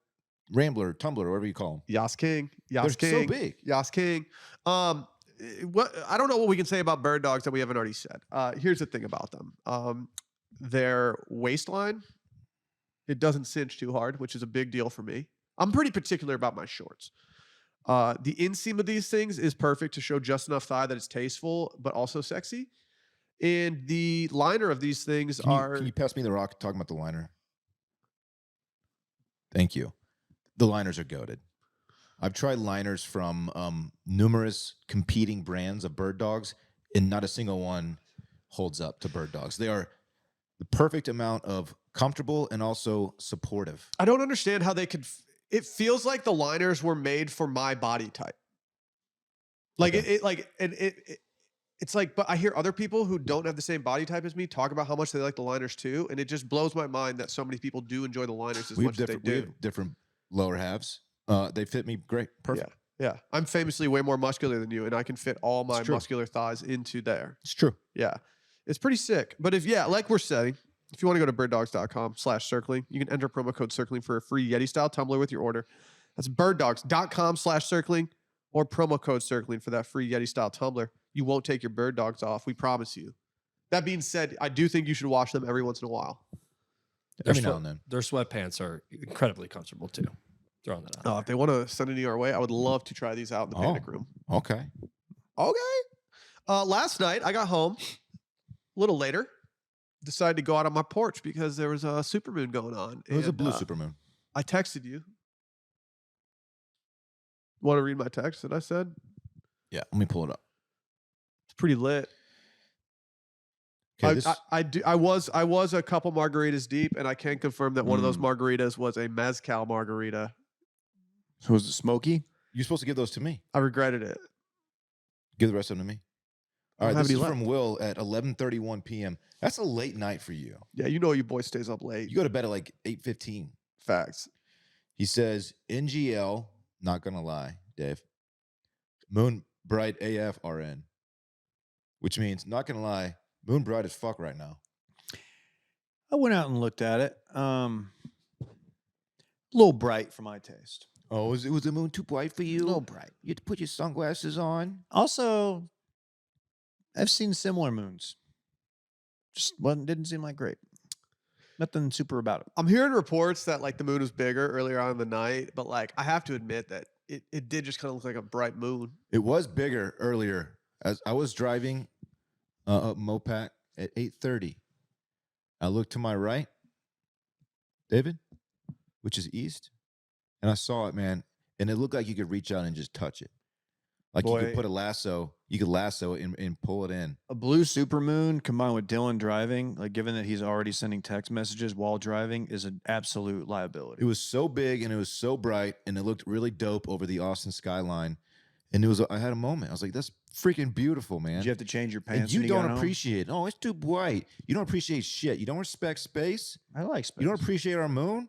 S3: Rambler, tumbler, whatever you call them.
S1: Yas King, Yas
S3: They're so
S1: King,
S3: big.
S1: Yas King. What I don't know what we can say about Bird Dogs that we haven't already said. Here's the thing about them. Their waistline, it doesn't cinch too hard, which is a big deal for me. I'm pretty particular about my shorts. The inseam of these things is perfect to show just enough thigh that it's tasteful, but also sexy. And the liner of these things
S3: Can you pass me the rock talking about the liner? Thank you. The liners are goated. I've tried liners from numerous competing brands of bird dogs, and not a single one holds up to bird dogs. They are the perfect amount of comfortable and also supportive.
S1: I don't understand how they could. It feels like the liners were made for my body type. Like
S3: Okay.
S1: it's like, but I hear other people who don't have the same body type as me talk about how much they like the liners too, and it just blows my mind that so many people do enjoy the liners as much as they
S3: We
S1: do.
S3: have different lower halves. They fit me great. Perfect.
S1: Yeah, I'm famously way more muscular than you, and I can fit all my
S3: It's true.
S1: muscular thighs into there.
S3: It's true.
S1: Yeah, it's pretty sick. But like we're saying, if you want to go to birddogs.com/circling, you can enter promo code circling for a free Yeti style tumbler with your order. That's birddogs.com/circling or promo code circling for that free Yeti style tumbler. You won't take your bird dogs off. We promise you. That being said, I do think you should wash them every once in a while.
S3: Every now and then.
S4: Their sweatpants are incredibly comfortable too. Throwing that out.
S1: If they want to send any our way, I would love to try these out in the panic room.
S3: Okay.
S1: Okay. Last night I got home a little later. Decided to go out on my porch because there was a supermoon going on.
S3: It was a
S1: and,
S3: blue supermoon.
S1: I texted you. Want to read my text that I said?
S3: Yeah. Let me pull it up.
S1: It's pretty lit.
S3: Okay,
S1: I was a couple margaritas deep, and I can confirm that one of those
S3: Mm.
S1: margaritas was a mezcal margarita.
S2: So was it smoky?
S3: You're supposed to give those to me.
S1: I regretted it.
S3: Give the rest of them to me. All
S1: don't
S3: right,
S1: have
S3: this
S1: any
S3: is from Will at 11:31 p.m. That's a late night for you.
S1: Yeah, you know your boy stays up late.
S3: You go to bed at like 8:15.
S1: Facts.
S3: He says, NGL, not gonna lie, Dave. Moon bright AF RN. Which means, not gonna lie, moon bright as fuck right now.
S2: I went out and looked at it. A little bright for my taste.
S3: Oh, was the moon too bright for you?
S2: A little bright.
S3: You had to put your sunglasses on.
S2: Also, I've seen similar moons. Just didn't seem like great. Nothing super about it.
S1: I'm hearing reports that like the moon was bigger earlier on in the night, but like I have to admit that it did just kind of look like a bright moon.
S3: It was bigger earlier. As I was driving up Mopac at 8:30. I looked to my right, David, which is east, and I saw it, man, and it looked like you could reach out and just touch it. Like you
S2: Boy.
S3: could put a lasso, you could lasso it and pull it in.
S2: A blue supermoon combined with Dylan driving, like given that he's already sending text messages while driving, is an absolute liability.
S3: It was so big and it was so bright and it looked really dope over the Austin skyline. And I had a moment. I was like, that's freaking beautiful, man.
S2: Did you have to change your
S3: And
S2: pants?
S3: you
S2: when
S3: don't
S2: got home?
S3: appreciate, oh, it's too bright. You don't appreciate shit. You don't respect space.
S2: I like space.
S3: You don't appreciate our moon.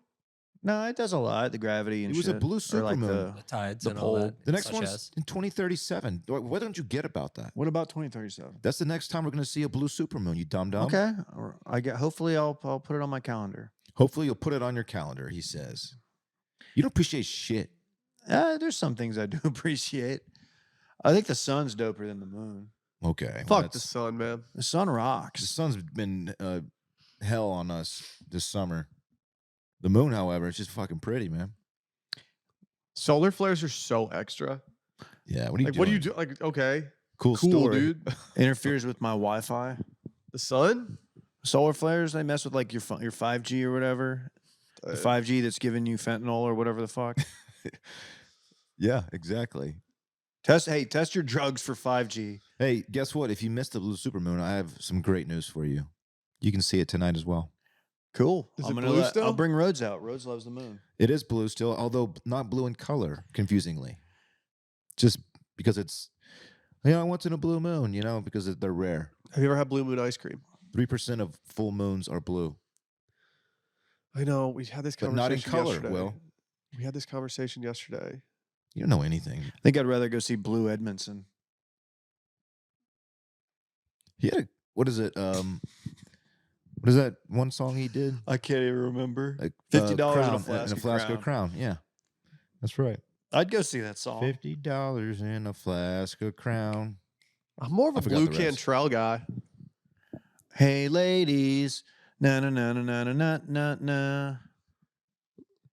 S2: No, it does a lot. The gravity and
S3: It was a
S2: shit.
S3: blue
S2: Or like
S3: supermoon.
S4: The tides
S2: the
S4: and all
S2: pole.
S4: that.
S3: The next
S4: such
S3: one's
S4: as.
S3: in 2037. What don't you get about that?
S2: what about 2037?
S3: That's the next time we're going to see a blue supermoon, you dumb dumb.
S2: Okay, hopefully I'll put it on my calendar.
S3: Hopefully you'll put it on your calendar, he says. You don't appreciate shit.
S2: There's some things I do appreciate. I think the sun's doper than the moon.
S3: Okay.
S1: Fuck the sun, man.
S2: The sun
S3: The
S2: rocks.
S3: sun's been hell on us this summer. The moon, however, it's just fucking pretty, man.
S1: Solar flares are so extra.
S3: Yeah, what are you
S1: Like,
S3: doing?
S1: what do you do? Like, okay,
S3: Cool story.
S1: dude.
S2: Interferes with my Wi-Fi.
S1: The sun?
S2: Solar flares, they mess with like your 5G or whatever. The 5G that's giving you fentanyl or whatever the fuck.
S3: Yeah, exactly.
S2: Test your drugs for 5G.
S3: Hey, guess what? If you missed the blue supermoon, I have some great news for you. You can see it tonight as well.
S2: Cool.
S1: Is it blue still?
S2: I'll bring Rhodes out. Rhodes loves the moon.
S3: It is blue still, although not blue in color, confusingly. Just because it's, I want in a blue moon, because they're rare.
S1: Have you ever had blue moon ice cream?
S3: 3% of full moons are blue.
S1: I know. We had this
S3: But
S1: conversation
S3: not in color,
S1: yesterday.
S3: Will.
S1: We had this conversation yesterday.
S3: You don't know anything.
S2: I think I'd rather go see Blue Edmondson.
S3: He had what is it? What is that one song he did?
S2: I can't even remember.
S3: Like,
S2: $50
S3: Crown,
S2: in a flask
S3: of Crown. Yeah, that's right.
S2: I'd go see that song.
S3: $50 in a flask of Crown.
S1: I'm more of
S3: I
S1: a
S3: forgot
S1: blue
S3: the rest.
S1: Cantrell guy.
S2: Hey ladies, na na na na na na na na.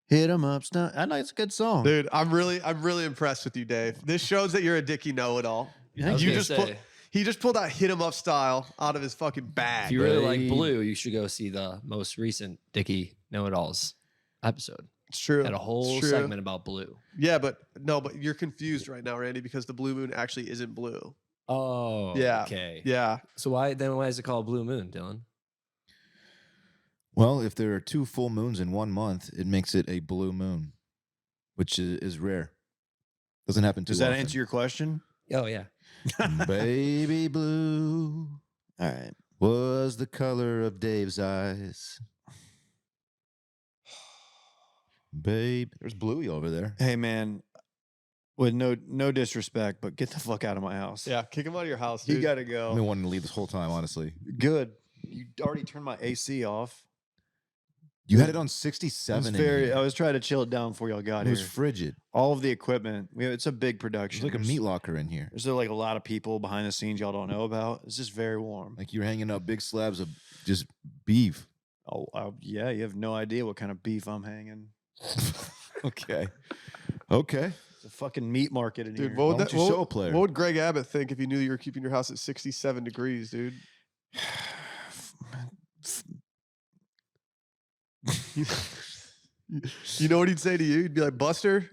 S2: Hit 'em up, stunt. I know it's a good song.
S1: Dude, I'm really impressed with you, Dave. This shows that you're a Dicky know-it-all.
S4: I was
S1: You
S4: gonna
S1: just
S4: say,
S1: he just pulled that hit 'em up style out of his fucking
S4: if
S1: bag.
S4: you really like
S2: babe.
S4: blue, you should go see the most recent Dickie Know-It-Alls episode.
S1: It's true.
S4: Had a
S1: It's
S4: whole
S1: true.
S4: segment about blue.
S1: Yeah, but you're confused right now, Randy, because the blue moon actually isn't blue.
S4: Oh,
S1: Yeah.
S4: okay.
S1: Yeah.
S4: So why is it called Blue Moon, Dylan?
S3: Well, if there are 2 full moons in 1 month, it makes it a blue moon, which is rare. Doesn't happen too
S2: Does that
S3: often.
S2: answer your question?
S4: Oh yeah.
S3: Baby blue
S2: All right.
S3: was the color of Dave's eyes. Babe, there's Bluey over there.
S2: Hey man, with no disrespect, but get the fuck out of my house.
S1: Yeah. Kick him out of your house,
S2: You
S1: dude.
S2: gotta
S3: I've
S2: go.
S3: been wanting to leave this whole time, honestly.
S2: Good. You already turned my AC off.
S3: You had it on
S2: I
S3: 67.
S2: was
S3: in
S2: very.
S3: here.
S2: I was trying to chill it down before y'all got
S3: It was
S2: here.
S3: frigid.
S2: All of the equipment. It's a big production.
S3: There's like a meat locker in here.
S2: There's like a lot of people behind the scenes y'all don't know about. It's just very warm.
S3: Like you're hanging up big slabs of just beef.
S2: Oh, yeah. You have no idea what kind of beef I'm hanging.
S3: Okay. Okay.
S2: It's a fucking meat market in
S1: Dude,
S2: here.
S1: what would,
S3: Why
S1: that,
S3: don't you
S1: what,
S3: show a player?
S1: what would Greg Abbott think if you knew you were keeping your house at 67 degrees, dude? You know what he'd say to you? He'd be like, Buster,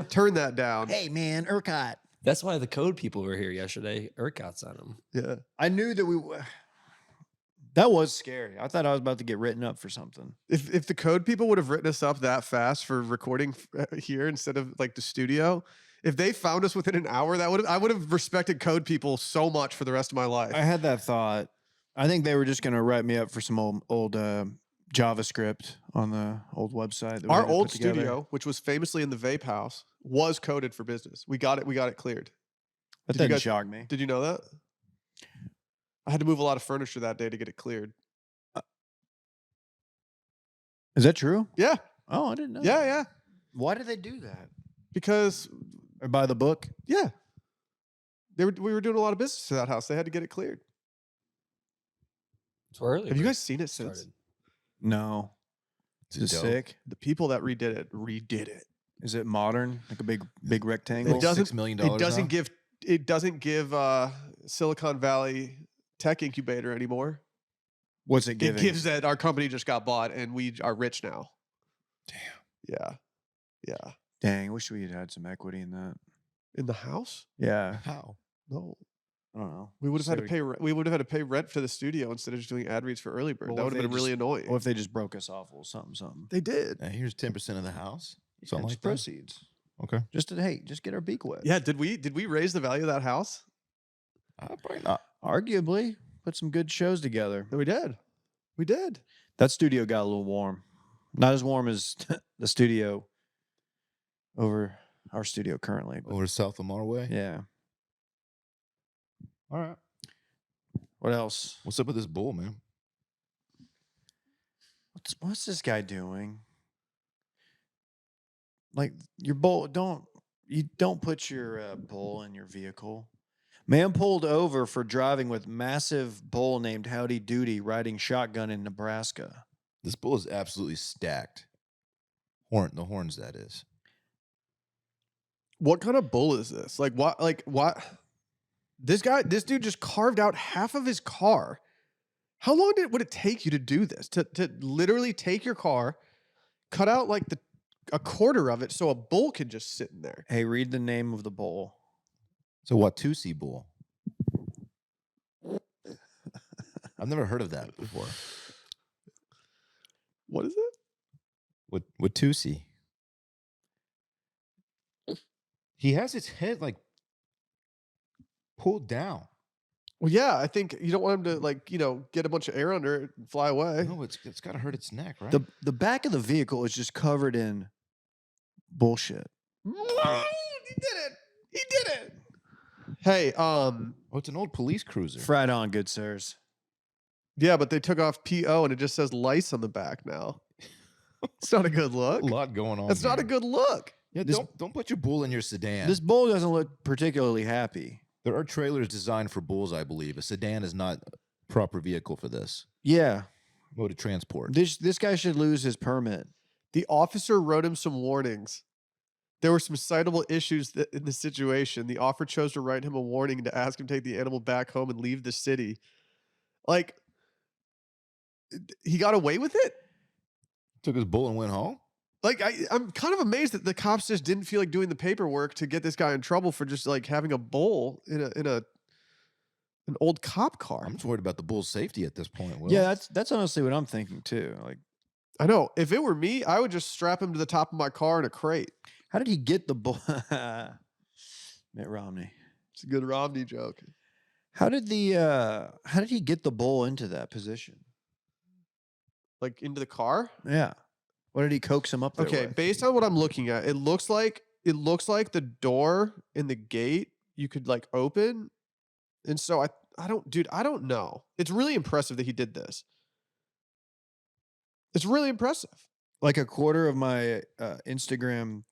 S1: turn that down.
S2: Hey man, ERCOT.
S4: That's why the code people were here yesterday. ERCOT's on them.
S1: Yeah.
S2: I knew that that was scary. I thought I was about to get written up for something.
S1: If the code people would have written us up that fast for recording here instead of like the studio, if they found us within an hour, I would have respected code people so much for the rest of my life.
S2: I had that thought. I think they were just going to write me up for some old JavaScript on the old website. that we
S1: Our
S2: had to
S1: old
S2: put together.
S1: studio, which was famously in the vape house, was coded for business. We got it cleared.
S2: That
S1: Did you
S2: doesn't
S1: guys-
S2: shock me.
S1: Did you know that? I had to move a lot of furniture that day to get it cleared.
S2: Is that true?
S1: Yeah.
S2: Oh, I didn't know.
S1: Yeah,
S2: that.
S1: yeah.
S2: Why did they do that?
S1: Because
S2: Or by the book?
S1: yeah. We were doing a lot of business to that house. They had to get it cleared.
S4: It's early.
S1: Have you guys seen it since?
S4: started?
S2: No. Is it
S3: dope.
S2: sick?
S1: The people that redid it.
S2: Is it modern? Like a big rectangle?
S1: It doesn't-
S3: $6 million.
S1: It doesn't
S3: now?
S1: give Silicon Valley Tech Incubator anymore.
S2: What's it giving?
S1: It gives that our company just got bought and we are rich now.
S3: Damn.
S1: Yeah. Yeah.
S2: Dang, I wish we had had some equity in that.
S1: In the house?
S2: Yeah.
S3: How?
S1: No.
S2: I don't know.
S1: We would have had to
S2: So
S1: pay. We would have had to pay rent for the studio instead of just doing ad reads for early bird.
S2: Well,
S1: That
S2: what
S1: would
S2: if
S1: have been
S2: they
S1: really annoying.
S2: What if they just broke us off? Well, something.
S1: They did.
S3: Here's 10% of the house. Something
S2: Yeah,
S3: like
S2: just
S3: that.
S2: proceeds.
S3: Okay.
S2: Just get our beak wet.
S1: Yeah. Did we raise the value of that house?
S3: Probably not.
S2: Arguably, put some good shows together.
S1: No, we did. We did.
S2: That studio got a little warm. Not as warm as the studio over our studio currently. But
S3: Over South Lamar Way.
S2: yeah.
S3: All right.
S2: What else?
S3: What's up with this bull, man?
S2: What's this guy doing? Like your bull, don't put your bull in your vehicle. Man pulled over for driving with massive bull named Howdy Doody riding shotgun in Nebraska.
S3: This bull is absolutely stacked. The horns, that is.
S1: What kind of bull is this? Like what? Like what? This dude just carved out half of his car. How long would it take you to do this? To literally take your car, cut out like a quarter of it so a bull can just sit in there.
S2: Hey, read the name of the bull.
S3: It's a Watusi bull. I've never heard of that before.
S1: What is it?
S3: Watusi. He has his head like pulled down.
S1: Well, yeah, I think you don't want him to like, get a bunch of air under it and fly away.
S3: No, it's got to hurt its neck, right?
S2: The back of the vehicle is just covered in bullshit.
S1: He did it. He did it. Hey,
S3: oh, it's an old police cruiser.
S2: Fried on, good sirs.
S1: Yeah, but they took off PO and it just says lice on the back now. It's not a good look.
S3: A lot going on.
S1: That's not a good look.
S3: Yeah, don't put your bull in your sedan.
S2: This bull doesn't look particularly happy.
S3: There are trailers designed for bulls, I believe. A sedan is not a proper vehicle for this
S2: Yeah.
S3: mode of transport.
S2: This guy should lose his permit.
S1: The officer wrote him some warnings. There were some citable issues in the situation. The officer chose to write him a warning to ask him to take the animal back home and leave the city. Like, he got away with it?
S3: Took his bull and went home?
S1: Like, I'm kind of amazed that the cops just didn't feel like doing the paperwork to get this guy in trouble for just like having a bull in an old cop car.
S3: I'm just worried about the bull's safety at this point, Will.
S2: Yeah, that's honestly what I'm thinking too. Like,
S1: I know. If it were me, I would just strap him to the top of my car in a crate.
S2: how did he get the bull? Mitt Romney.
S1: It's a good Romney joke.
S2: How did he get the bull into that position?
S1: Like into the car?
S2: Yeah. What did he coax him up there
S1: Okay,
S2: with?
S1: based on what I'm looking at, it looks like the door in the gate you could like open. And so I don't know. It's really impressive that he did this. It's really impressive.
S2: Like a quarter of my Instagram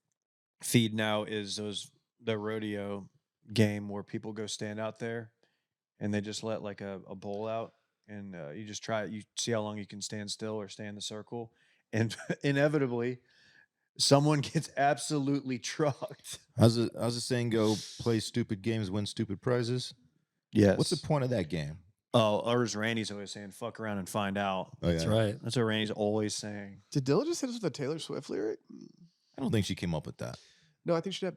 S2: feed now is the rodeo game where people go stand out there and they just let like a bull out and you just try it. You see how long you can stand still or stay in the circle. And inevitably, someone gets absolutely trucked.
S3: How's the saying go? Play stupid games, win stupid prizes.
S2: Yes.
S3: What's the point of that game?
S2: Oh, or as Randy's always saying, fuck around and find out.
S3: Oh, yeah.
S4: That's right.
S2: That's what Randy's always saying.
S1: Did Dylan just hit us with a Taylor Swift lyric?
S3: I don't think she came up with that.
S1: No, I think she did.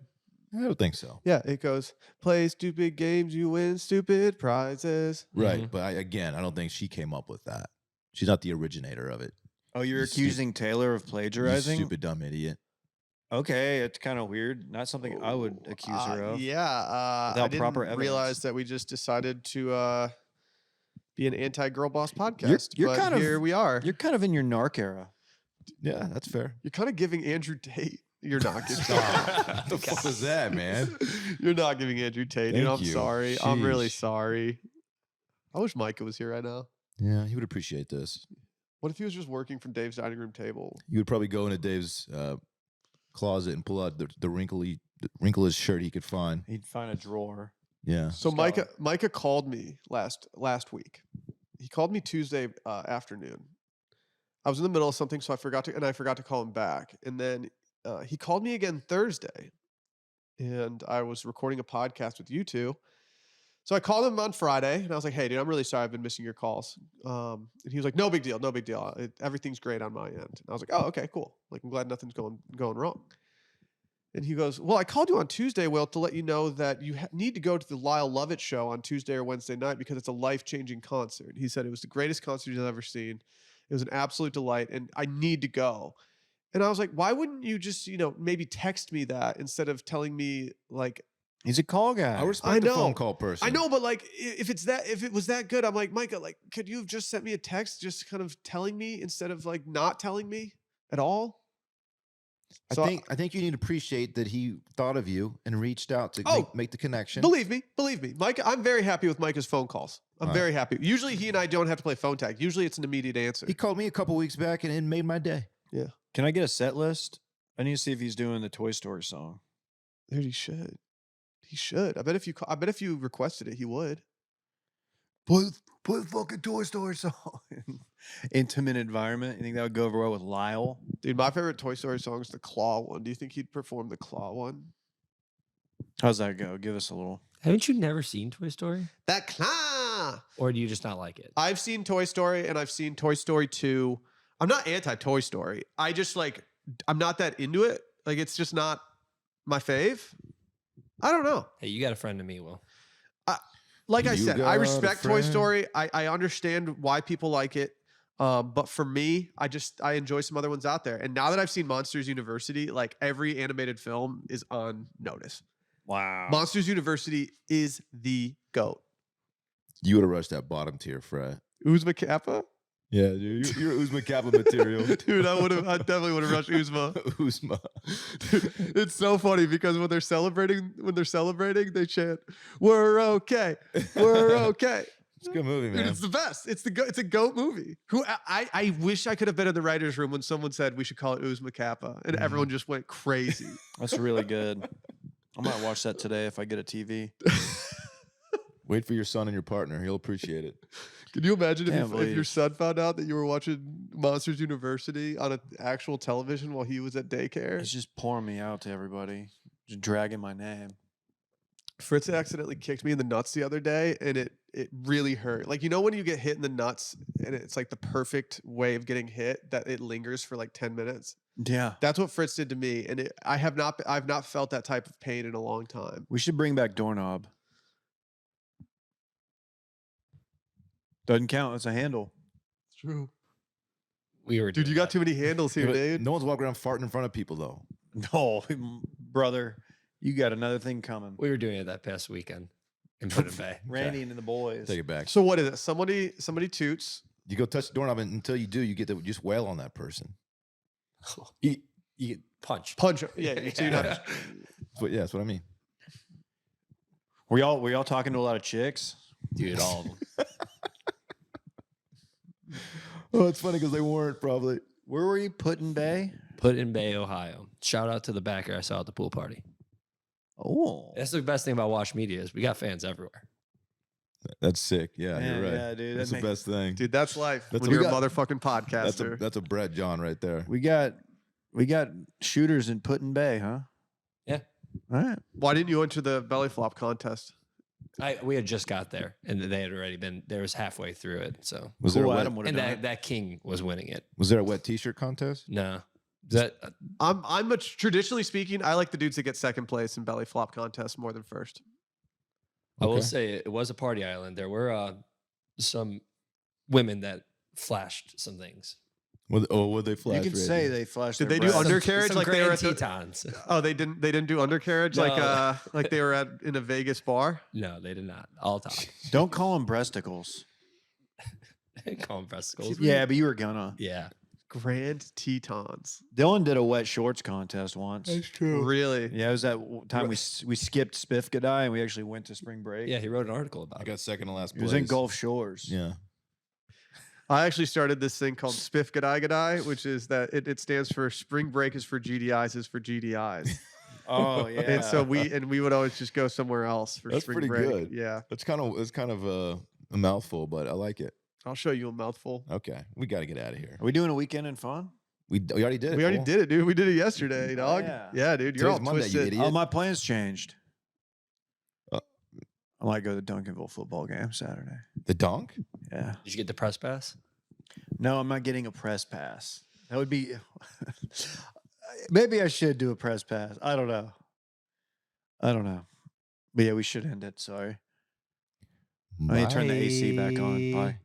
S3: I don't think so.
S1: Yeah, it goes, play stupid games, you win stupid prizes.
S3: Right,
S4: Mhm.
S3: but I don't think she came up with that. She's not the originator of it.
S2: Oh, you're
S3: You
S2: accusing Taylor of
S3: You
S2: plagiarizing?
S3: stupid dumb idiot.
S2: Okay, it's kind of weird. Not something I would accuse her of.
S1: Yeah, I
S2: Without
S1: didn't
S2: proper evidence.
S1: realize that we just decided to be an anti-girl boss podcast.
S2: you're
S1: but
S2: kind of-
S1: here we are.
S2: You're kind of in your narc era.
S3: Yeah, that's fair.
S1: You're kind of giving Andrew Tate. You're not giving.
S3: What the fuck was that, man?
S1: You're not giving Andrew Tate.
S3: Thank
S1: I'm
S3: you.
S1: sorry. I'm really
S3: Sheesh.
S1: sorry. I wish Micah was here right now.
S3: Yeah, he would appreciate this.
S1: What if he was just working from Dave's dining room table?
S3: You would probably go into Dave's closet and pull out the wrinklest shirt he could find.
S2: He'd find a drawer.
S3: Yeah.
S1: So
S2: Scholar.
S1: Micah called me last week. He called me Tuesday afternoon. I was in the middle of something, so I forgot to call him back. And then he called me again Thursday, and I was recording a podcast with you two. So I called him on Friday, and I was like, "Hey, dude, I'm really sorry I've been missing your calls." And he was like, "No big deal, no big deal. Everything's great on my end." And I was like, "Oh, okay, cool. Like, I'm glad nothing's going wrong." And he goes, "Well, I called you on Tuesday, Will, to let you know that you need to go to the Lyle Lovett show on Tuesday or Wednesday night because it's a life-changing concert." He said it was the greatest concert he's ever seen. It was an absolute delight, and I need to go. And I was like, "Why wouldn't you just, maybe text me that instead of telling me like?"
S2: He's a call guy.
S3: I respect
S1: I
S3: the
S1: know.
S3: phone call person.
S1: I know, but like, if it was that good, I'm like, Micah, like, could you have just sent me a text, just kind of telling me instead of like not telling me at all? So
S3: I think you need to appreciate that he thought of you and reached out to
S1: Oh,
S3: make the connection.
S1: Believe me, Micah. I'm very happy with Micah's phone calls. I'm
S3: All right.
S1: very happy. Usually, he and I don't have to play phone tag. Usually, it's an immediate answer.
S3: He called me a couple weeks back and it made my day.
S2: Can I get a set list? I need to see if he's doing the Toy Story song.
S1: Dude, he should. He should. I bet if you requested it, he would.
S2: Play fucking Toy Story song. Intimate environment. You think that would go over well with Lyle?
S1: Dude, my favorite Toy Story song is the Claw one. Do you think he'd perform the Claw one?
S2: How's that go? Give us a little.
S4: Haven't you never seen Toy Story?
S1: That clown.
S4: Or do you just not like it?
S1: I've seen Toy Story and I've seen Toy Story 2. I'm not anti-Toy Story. I just I'm not that into it. Like, it's just not my fave. I don't know.
S4: Hey, you got a friend to me, Will.
S1: Like I
S3: You
S1: said,
S3: got
S1: I
S3: a
S1: respect Toy
S3: friend.
S1: Story. I understand why people like it. But for me, I enjoy some other ones out there. And now that I've seen Monsters University, like every animated film is on notice.
S2: Wow.
S1: Monsters University is the GOAT.
S3: You would have rushed that bottom tier, Fred.
S1: Uzma Kappa?
S3: Yeah, dude. You're Uzma Kappa material.
S1: Dude, I definitely would have rushed Uzma.
S3: Uzma.
S1: Dude, it's so funny because when they're celebrating, they chant, "We're okay. We're okay."
S3: It's a good movie,
S1: Dude,
S3: man.
S1: it's the best. It's a GOAT movie. I wish I could have been in the writer's room when someone said we should call it Uzma Kappa, and everyone just went crazy.
S2: That's really good. I might watch that today if I get a TV.
S3: Wait for your son and your partner. He'll appreciate it.
S1: Can you imagine
S2: Can't
S1: if your
S2: believe.
S1: son found out that you were watching Monsters University on an actual television while he was at daycare?
S2: It's just pouring me out to everybody. Just dragging my name.
S1: Fritz accidentally kicked me in the nuts the other day, and it really hurt. Like, you know when you get hit in the nuts and it's like the perfect way of getting hit that it lingers for like 10 minutes?
S2: Yeah.
S1: That's what Fritz did to me, and I've not felt that type of pain in a long time.
S2: We should bring back doorknob. Doesn't count. It's a handle.
S1: It's true.
S4: We were
S1: Dude, you got too many handles here,
S3: But
S1: dude.
S3: no one's walking around farting in front of people, though.
S2: No, brother, you got another thing coming.
S4: We were doing it that past weekend in Putin Bay.
S2: Randy and the boys.
S3: Take it back.
S1: So what is it? Somebody toots.
S3: You go touch the doorknob, and until you do, you get to just wail on that person.
S4: You get punched.
S1: Punch. Yeah, so you're not-
S3: That's what I mean.
S2: Were y'all talking to a lot of chicks?
S4: Dude, all of them.
S3: Oh, it's funny because they weren't probably.
S2: Where were you? Putin Bay?
S4: Putin Bay, Ohio. Shout out to the backer I saw at the pool party.
S2: Oh,
S4: That's the best thing about Wash Media is we got fans everywhere.
S3: That's sick. Yeah,
S2: Man,
S3: you're right.
S2: yeah, dude,
S3: That's
S2: that
S3: the best thing.
S1: Dude, that's life.
S3: That's
S1: when
S3: a-
S1: you're a
S3: we
S1: motherfucking podcaster.
S3: That's a Brett John right there.
S2: we got shooters in Putin Bay, huh?
S4: Yeah.
S2: All right.
S1: Why didn't you enter the belly flop contest?
S4: We had just got there and they had already been there was halfway through it. So
S3: Was there a
S2: Cool
S3: wet,
S2: Adam would have
S4: and
S2: done it.
S4: that king was winning it.
S3: was there a wet T-shirt contest?
S4: No. That
S1: I'm traditionally speaking, I like the dudes that get second place in belly flop contests more than first.
S4: I will
S3: Okay.
S4: say it was a party island. There were some women that flashed some things.
S3: Would they flash?
S2: You can say they flashed.
S1: Did
S2: their
S1: they do
S2: breasts.
S1: undercarriage
S4: Some
S1: like they were
S4: grand
S1: at the,
S4: Tetons.
S1: Oh, they didn't do undercarriage
S4: No.
S1: like they were in a Vegas bar.
S4: No, they did not. All talk.
S2: Don't call them breasticles.
S4: Call them breasticles.
S2: Yeah, but you were gonna.
S4: Yeah.
S1: Grand Tetons.
S2: Dylan did a wet shorts contest once.
S1: True. Really?
S2: Yeah, it was that time we skipped Spiff Gadai and we actually went to spring break.
S4: Yeah, he wrote an article
S3: I
S4: about it.
S3: got second to last
S2: It
S3: place.
S2: was in Gulf Shores.
S3: Yeah.
S1: I actually started this thing called Spiff Gadai Gadai, which is that it stands for Spring Break is for GDIs is for GDIs.
S2: Oh yeah.
S1: And so we would always just go somewhere else for
S3: That's
S1: spring
S3: pretty
S1: break.
S3: good.
S1: Yeah.
S3: It's kind of a mouthful, but I like it.
S1: I'll show you a mouthful.
S3: Okay, we got to get out of here.
S2: Are we doing a weekend in fun?
S3: We already did it.
S1: We already
S3: Cole.
S1: did it, dude. We did it yesterday, dog.
S2: yeah.
S1: Yeah, dude. You're
S3: Today's
S1: all
S3: Monday, you
S1: twisted.
S3: idiot.
S2: Oh, my plans changed.
S3: Uh,
S2: I might go to the Duncanville football game Saturday.
S3: The donk?
S2: Yeah.
S4: Did you get the press pass?
S2: No, I'm not getting a press pass. That would be. Maybe I should do a press pass. I don't know. But yeah, we should end it. Sorry. I need to turn the AC back on. Bye.